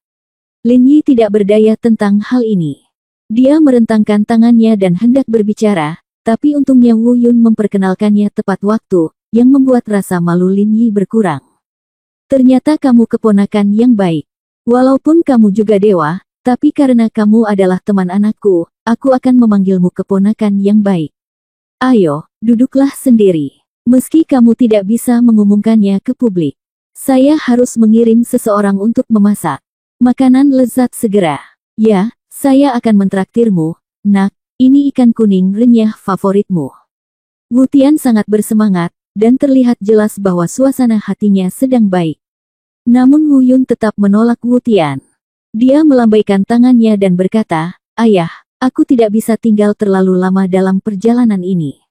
Lin Yi tidak berdaya tentang hal ini. Dia merentangkan tangannya dan hendak berbicara, tapi untungnya Wu Yun memperkenalkannya tepat waktu, yang membuat rasa malu Lin Yi berkurang. Ternyata kamu keponakan yang baik. Walaupun kamu juga dewa, tapi karena kamu adalah teman anakku, aku akan memanggilmu keponakan yang baik. Ayo, duduklah sendiri. Meski kamu tidak bisa mengumumkannya ke publik. Saya harus mengirim seseorang untuk memasak makanan lezat segera. Ya, saya akan mentraktirmu, nak, ini ikan kuning renyah favoritmu. Wu Tian sangat bersemangat, dan terlihat jelas bahwa suasana hatinya sedang baik. Namun Wu Yun tetap menolak Wu Tian. Dia melambaikan tangannya dan berkata, ayah, aku tidak bisa tinggal terlalu lama dalam perjalanan ini.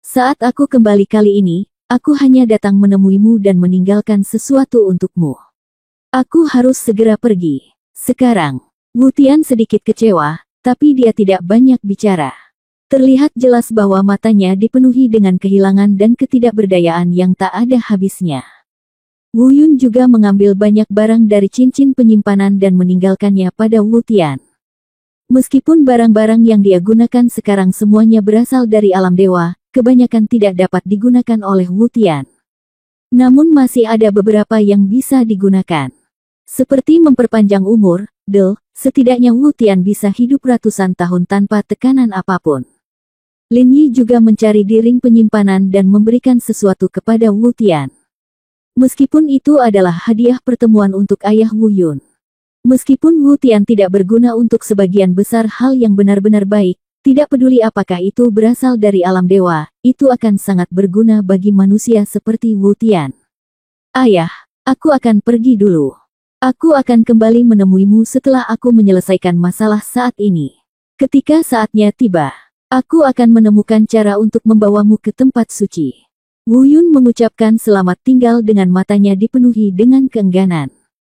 Saat aku kembali kali ini, aku hanya datang menemuimu dan meninggalkan sesuatu untukmu. Aku harus segera pergi. Sekarang. Wu Tian sedikit kecewa, tapi dia tidak banyak bicara. Terlihat jelas bahwa matanya dipenuhi dengan kehilangan dan ketidakberdayaan yang tak ada habisnya. Wu Yun juga mengambil banyak barang dari cincin penyimpanan dan meninggalkannya pada Wu Tian. Meskipun barang-barang yang dia gunakan sekarang semuanya berasal dari alam dewa, kebanyakan tidak dapat digunakan oleh Wu Tian. Namun masih ada beberapa yang bisa digunakan. Seperti memperpanjang umur, setidaknya Wu Tian bisa hidup ratusan tahun tanpa tekanan apapun. Lin Yi juga mencari di ring penyimpanan dan memberikan sesuatu kepada Wu Tian. Meskipun itu adalah hadiah pertemuan untuk ayah Wu Yun. Meskipun Wu Tian tidak berguna untuk sebagian besar hal yang benar-benar baik, tidak peduli apakah itu berasal dari alam dewa, itu akan sangat berguna bagi manusia seperti Wu Tian. Ayah, aku akan pergi dulu. Aku akan kembali menemuimu setelah aku menyelesaikan masalah saat ini. Ketika saatnya tiba, aku akan menemukan cara untuk membawamu ke tempat suci. Wu Yun mengucapkan selamat tinggal dengan matanya dipenuhi dengan keengganan.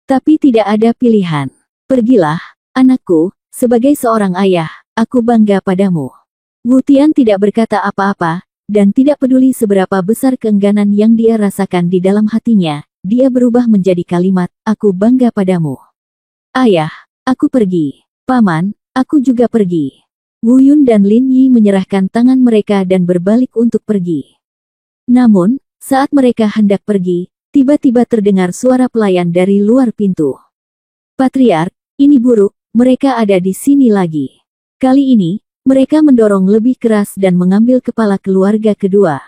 Tapi tidak ada pilihan. Pergilah, anakku, sebagai seorang ayah, aku bangga padamu. Wu Tian tidak berkata apa-apa, dan tidak peduli seberapa besar keengganan yang dia rasakan di dalam hatinya, dia berubah menjadi kalimat, aku bangga padamu. Ayah, aku pergi. Paman, aku juga pergi. Wu Yun dan Lin Yi menyerahkan tangan mereka dan berbalik untuk pergi. Namun, saat mereka hendak pergi, tiba-tiba terdengar suara pelayan dari luar pintu. Patriark, ini buruk, mereka ada di sini lagi. Kali ini, mereka mendorong lebih keras dan mengambil kepala keluarga kedua.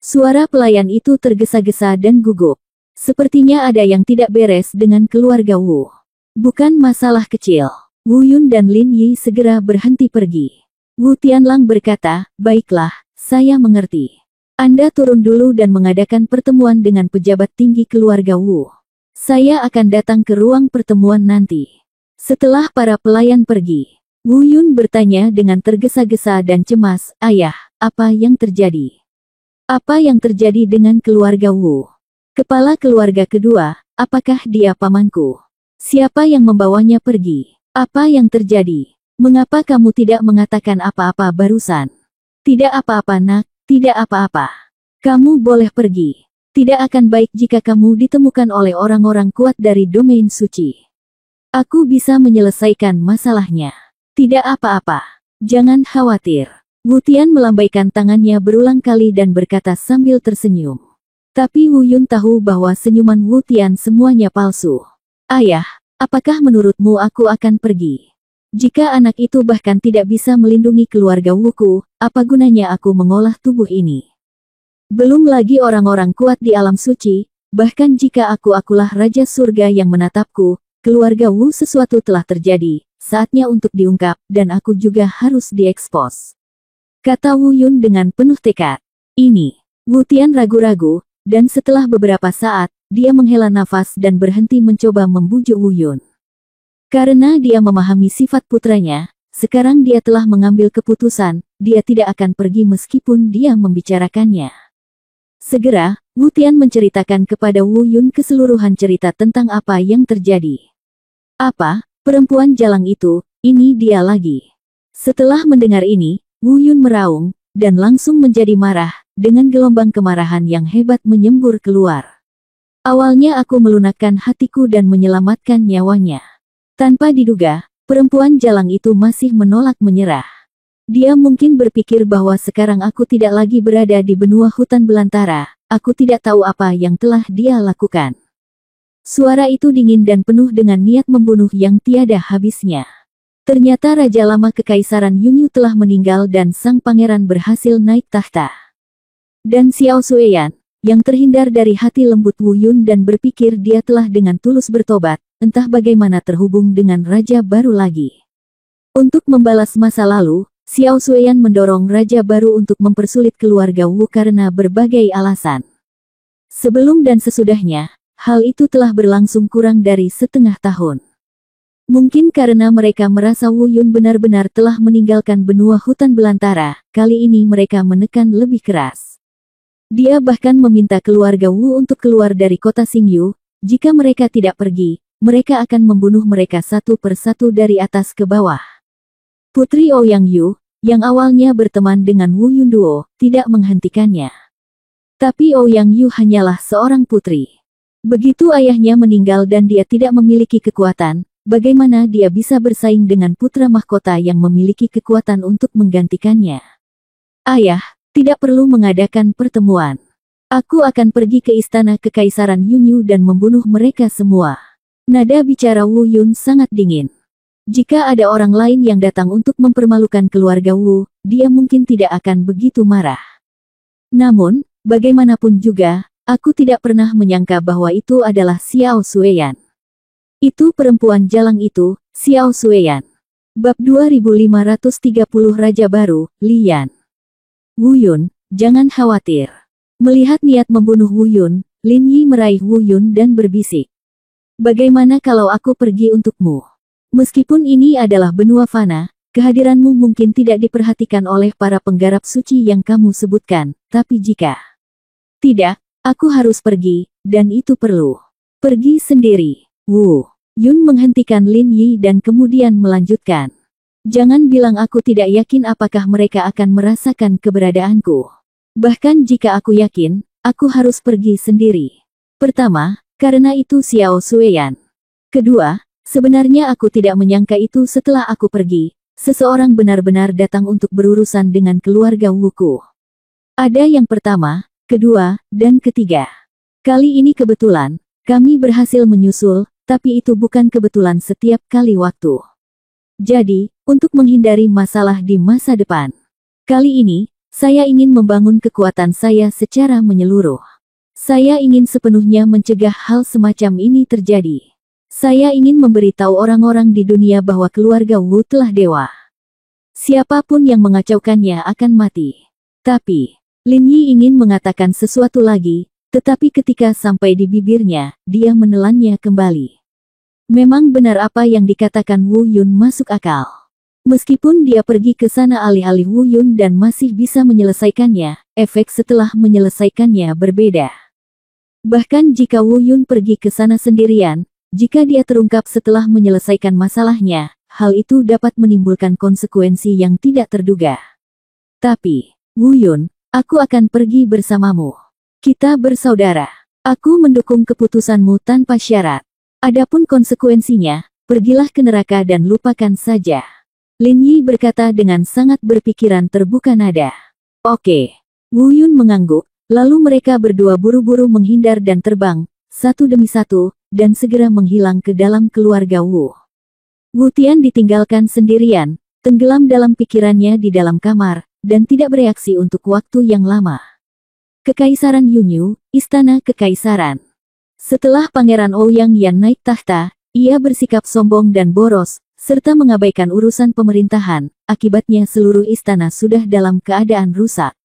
Suara pelayan itu tergesa-gesa dan gugup. Sepertinya ada yang tidak beres dengan keluarga Wu. Bukan masalah kecil. Wu Yun dan Lin Yi segera berhenti pergi. Wu Tianlang berkata, baiklah, saya mengerti. Anda turun dulu dan mengadakan pertemuan dengan pejabat tinggi keluarga Wu. Saya akan datang ke ruang pertemuan nanti. Setelah para pelayan pergi, Wu Yun bertanya dengan tergesa-gesa dan cemas, ayah, apa yang terjadi? Apa yang terjadi dengan keluarga Wu? Kepala keluarga kedua, apakah dia pamanku? Siapa yang membawanya pergi? Apa yang terjadi? Mengapa kamu tidak mengatakan apa-apa barusan? Tidak apa-apa nak, tidak apa-apa. Kamu boleh pergi. Tidak akan baik jika kamu ditemukan oleh orang-orang kuat dari domain suci. Aku bisa menyelesaikan masalahnya. Tidak apa-apa. Jangan khawatir. Wu Tian melambaikan tangannya berulang kali dan berkata sambil tersenyum. Tapi Wu Yun tahu bahwa senyuman Wu Tian semuanya palsu. Ayah, apakah menurutmu aku akan pergi? Jika anak itu bahkan tidak bisa melindungi keluarga Wuku, apa gunanya aku mengolah tubuh ini? Belum lagi orang-orang kuat di alam suci, bahkan jika akulah raja surga yang menatapku, keluarga Wu sesuatu telah terjadi, saatnya untuk diungkap, dan aku juga harus diekspos. Kata Wu Yun dengan penuh tekad. Ini, Wu Tian ragu-ragu, dan setelah beberapa saat, dia menghela nafas dan berhenti mencoba membujuk Wu Yun. Karena dia memahami sifat putranya, sekarang dia telah mengambil keputusan, dia tidak akan pergi meskipun dia membicarakannya. Segera, Wu Tian menceritakan kepada Wu Yun keseluruhan cerita tentang apa yang terjadi. Apa, perempuan jalang itu, ini dia lagi. Setelah mendengar ini, Wu Yun meraung, dan langsung menjadi marah, dengan gelombang kemarahan yang hebat menyembur keluar. Awalnya aku melunakkan hatiku dan menyelamatkan nyawanya. Tanpa diduga, perempuan jalang itu masih menolak menyerah. Dia mungkin berpikir bahwa sekarang aku tidak lagi berada di benua hutan belantara, aku tidak tahu apa yang telah dia lakukan. Suara itu dingin dan penuh dengan niat membunuh yang tiada habisnya. Ternyata Raja Lama Kekaisaran Yunyu telah meninggal dan sang pangeran berhasil naik tahta. Dan Xiao Sueyan, yang terhindar dari hati lembut Wu Yun dan berpikir dia telah dengan tulus bertobat, entah bagaimana terhubung dengan raja baru lagi. Untuk membalas masa lalu, Xiao Sueyan mendorong raja baru untuk mempersulit keluarga Wu karena berbagai alasan. Sebelum dan sesudahnya, hal itu telah berlangsung kurang dari setengah tahun. Mungkin karena mereka merasa Wu Yun benar-benar telah meninggalkan benua hutan belantara, kali ini mereka menekan lebih keras. Dia bahkan meminta keluarga Wu untuk keluar dari kota Xingyu. Jika mereka tidak pergi, mereka akan membunuh mereka satu persatu dari atas ke bawah. Putri Ouyang Yu, yang awalnya berteman dengan Wu Yunduo, tidak menghentikannya. Tapi Ouyang Yu hanyalah seorang putri. Begitu ayahnya meninggal dan dia tidak memiliki kekuatan, bagaimana dia bisa bersaing dengan putra mahkota yang memiliki kekuatan untuk menggantikannya? Ayah, tidak perlu mengadakan pertemuan. Aku akan pergi ke istana Kekaisaran Yunyu dan membunuh mereka semua. Nada bicara Wu Yun sangat dingin. Jika ada orang lain yang datang untuk mempermalukan keluarga Wu, dia mungkin tidak akan begitu marah. Namun, bagaimanapun juga, aku tidak pernah menyangka bahwa itu adalah Xiao Sueyan. Itu perempuan jalang itu, Xiao Sueyan. Bab 2530 Raja Baru, Lian. Wu Yun, jangan khawatir. Melihat niat membunuh Wu Yun, Lin Yi meraih Wu Yun dan berbisik. Bagaimana kalau aku pergi untukmu? Meskipun ini adalah benua fana, kehadiranmu mungkin tidak diperhatikan oleh para penggarap suci yang kamu sebutkan, tapi jika Tidak, aku harus pergi, dan itu perlu. Pergi sendiri. Wu Yun menghentikan Lin Yi dan kemudian melanjutkan. Jangan bilang aku tidak yakin apakah mereka akan merasakan keberadaanku. Bahkan jika aku yakin, aku harus pergi sendiri. Pertama, karena itu Xiao Sueyan. Kedua, sebenarnya aku tidak menyangka itu setelah aku pergi. Seseorang benar-benar datang untuk berurusan dengan keluarga Wuku. Ada yang pertama, kedua, dan ketiga. Kali ini kebetulan, kami berhasil menyusul, tapi itu bukan kebetulan setiap kali waktu. Jadi, untuk menghindari masalah di masa depan. Kali ini, saya ingin membangun kekuatan saya secara menyeluruh. Saya ingin sepenuhnya mencegah hal semacam ini terjadi. Saya ingin memberitahu orang-orang di dunia bahwa keluarga Wu telah dewa. Siapapun yang mengacaukannya akan mati. Tapi, Lin Yi ingin mengatakan sesuatu lagi, tetapi ketika sampai di bibirnya, dia menelannya kembali. Memang benar apa yang dikatakan Wu Yun masuk akal. Meskipun dia pergi ke sana alih-alih Wu Yun dan masih bisa menyelesaikannya, efek setelah menyelesaikannya berbeda. Bahkan jika Wu Yun pergi ke sana sendirian, jika dia terungkap setelah menyelesaikan masalahnya, hal itu dapat menimbulkan konsekuensi yang tidak terduga. Tapi, Wu Yun, aku akan pergi bersamamu. Kita bersaudara. Aku mendukung keputusanmu tanpa syarat. Adapun konsekuensinya, pergilah ke neraka dan lupakan saja. Lin Yi berkata dengan sangat berpikiran terbuka nada. Oke. Wu Yun mengangguk, lalu mereka berdua buru-buru menghindar dan terbang, satu demi satu, dan segera menghilang ke dalam keluarga Wu. Wu Tian ditinggalkan sendirian, tenggelam dalam pikirannya di dalam kamar, dan tidak bereaksi untuk waktu yang lama. Kekaisaran Yunyu, Istana Kekaisaran. Setelah Pangeran Ouyang Yan naik tahta, ia bersikap sombong dan boros, serta mengabaikan urusan pemerintahan, akibatnya seluruh istana sudah dalam keadaan rusak.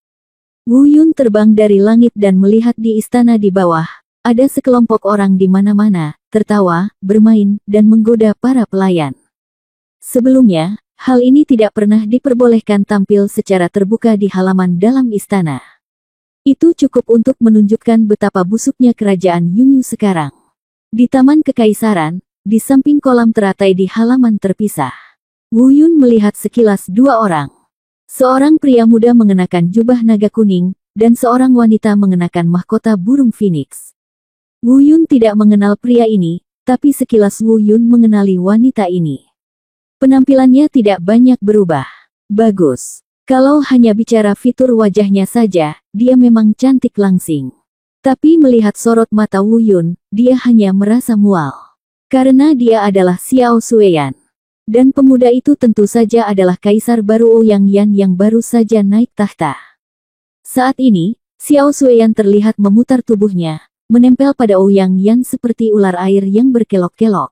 Wu Yun terbang dari langit dan melihat di istana di bawah, ada sekelompok orang di mana-mana, tertawa, bermain, dan menggoda para pelayan. Sebelumnya, hal ini tidak pernah diperbolehkan tampil secara terbuka di halaman dalam istana. Itu cukup untuk menunjukkan betapa busuknya kerajaan Yunyu sekarang. Di Taman Kekaisaran, di samping kolam teratai di halaman terpisah, Wu Yun melihat sekilas dua orang. Seorang pria muda mengenakan jubah naga kuning, dan seorang wanita mengenakan mahkota burung phoenix. Wu Yun tidak mengenal pria ini, tapi sekilas Wu Yun mengenali wanita ini. Penampilannya tidak banyak berubah. Bagus. Kalau hanya bicara fitur wajahnya saja, dia memang cantik langsing. Tapi melihat sorot mata Wu Yun, dia hanya merasa mual. Karena dia adalah Xiao Sueyan. Dan pemuda itu tentu saja adalah Kaisar baru Ouyang Yan yang baru saja naik tahta. Saat ini, Xiao Sueyan terlihat memutar tubuhnya, menempel pada Ouyang Yan seperti ular air yang berkelok-kelok.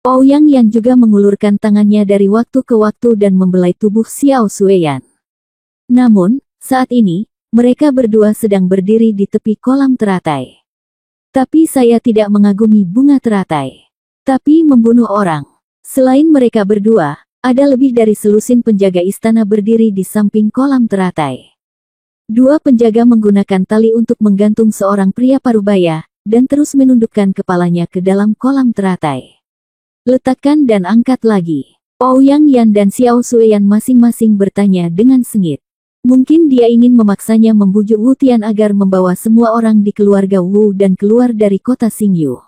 Ouyang Yan juga mengulurkan tangannya dari waktu ke waktu dan membelai tubuh Xiao Sueyan. Namun, saat ini, mereka berdua sedang berdiri di tepi kolam teratai. Tapi saya tidak mengagumi bunga teratai. Tapi membunuh orang. Selain mereka berdua, ada lebih dari selusin penjaga istana berdiri di samping kolam teratai. Dua penjaga menggunakan tali untuk menggantung seorang pria parubaya, dan terus menundukkan kepalanya ke dalam kolam teratai. Letakkan dan angkat lagi. Ouyang Yan dan Xiao Sueyan masing-masing bertanya dengan sengit. Mungkin dia ingin memaksanya membujuk Wu Tian agar membawa semua orang di keluarga Wu dan keluar dari kota Xingyu.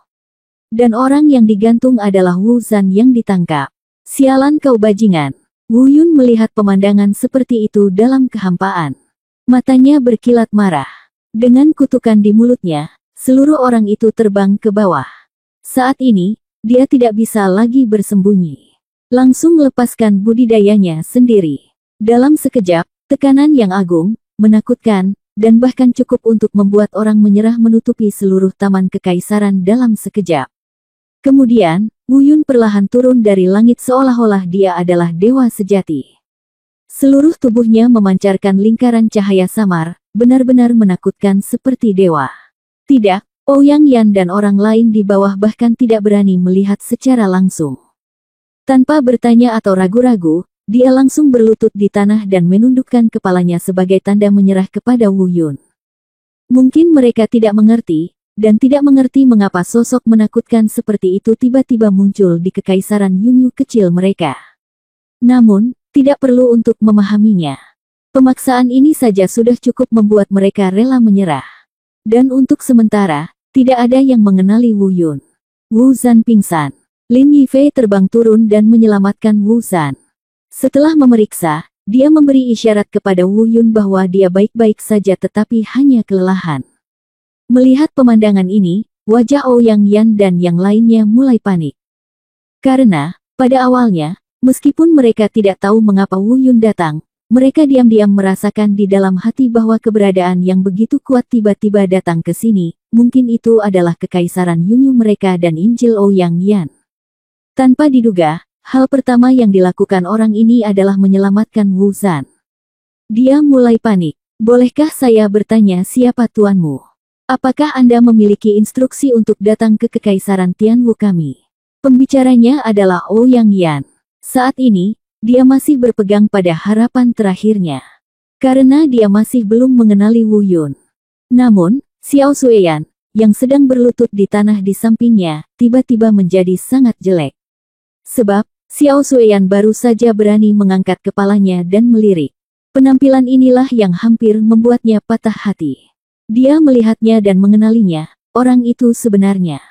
Dan orang yang digantung adalah Wu Zhan yang ditangkap. Sialan kau bajingan. Wu Yun melihat pemandangan seperti itu dalam kehampaan. Matanya berkilat marah. Dengan kutukan di mulutnya, seluruh orang itu terbang ke bawah. Saat ini, dia tidak bisa lagi bersembunyi. Langsung lepaskan budidayanya sendiri. Dalam sekejap, tekanan yang agung, menakutkan, dan bahkan cukup untuk membuat orang menyerah menutupi seluruh taman kekaisaran dalam sekejap. Kemudian, Wu Yun perlahan turun dari langit seolah-olah dia adalah dewa sejati. Seluruh tubuhnya memancarkan lingkaran cahaya samar, benar-benar menakutkan seperti dewa. Tidak, Ouyang Yan dan orang lain di bawah bahkan tidak berani melihat secara langsung. Tanpa bertanya atau ragu-ragu, dia langsung berlutut di tanah dan menundukkan kepalanya sebagai tanda menyerah kepada Wu Yun. Mungkin mereka tidak mengerti, dan tidak mengerti mengapa sosok menakutkan seperti itu tiba-tiba muncul di kekaisaran Yunyu kecil mereka. Namun, tidak perlu untuk memahaminya. Pemaksaan ini saja sudah cukup membuat mereka rela menyerah. Dan untuk sementara, tidak ada yang mengenali Wu Yun. Wu Zan pingsan. Lin Yifei terbang turun dan menyelamatkan Wu Zan. Setelah memeriksa, dia memberi isyarat kepada Wu Yun bahwa dia baik-baik saja tetapi hanya kelelahan. Melihat pemandangan ini, wajah Ouyang Yan dan yang lainnya mulai panik. Karena, pada awalnya, meskipun mereka tidak tahu mengapa Wu Yun datang, mereka diam-diam merasakan di dalam hati bahwa keberadaan yang begitu kuat tiba-tiba datang ke sini, mungkin itu adalah kekaisaran Yunyu mereka dan Injil Ouyang Yan. Tanpa diduga, hal pertama yang dilakukan orang ini adalah menyelamatkan Wu Zan. Dia mulai panik. Bolehkah saya bertanya siapa tuanmu? Apakah Anda memiliki instruksi untuk datang ke kekaisaran Tianwu kami? Pembicaranya adalah Ouyang Yan. Saat ini, dia masih berpegang pada harapan terakhirnya. Karena dia masih belum mengenali Wu Yun. Namun, Xiao Sueyan, yang sedang berlutut di tanah di sampingnya, tiba-tiba menjadi sangat jelek. Sebab, Xiao Sueyan baru saja berani mengangkat kepalanya dan melirik. Penampilan inilah yang hampir membuatnya patah hati. Dia melihatnya dan mengenalinya, orang itu sebenarnya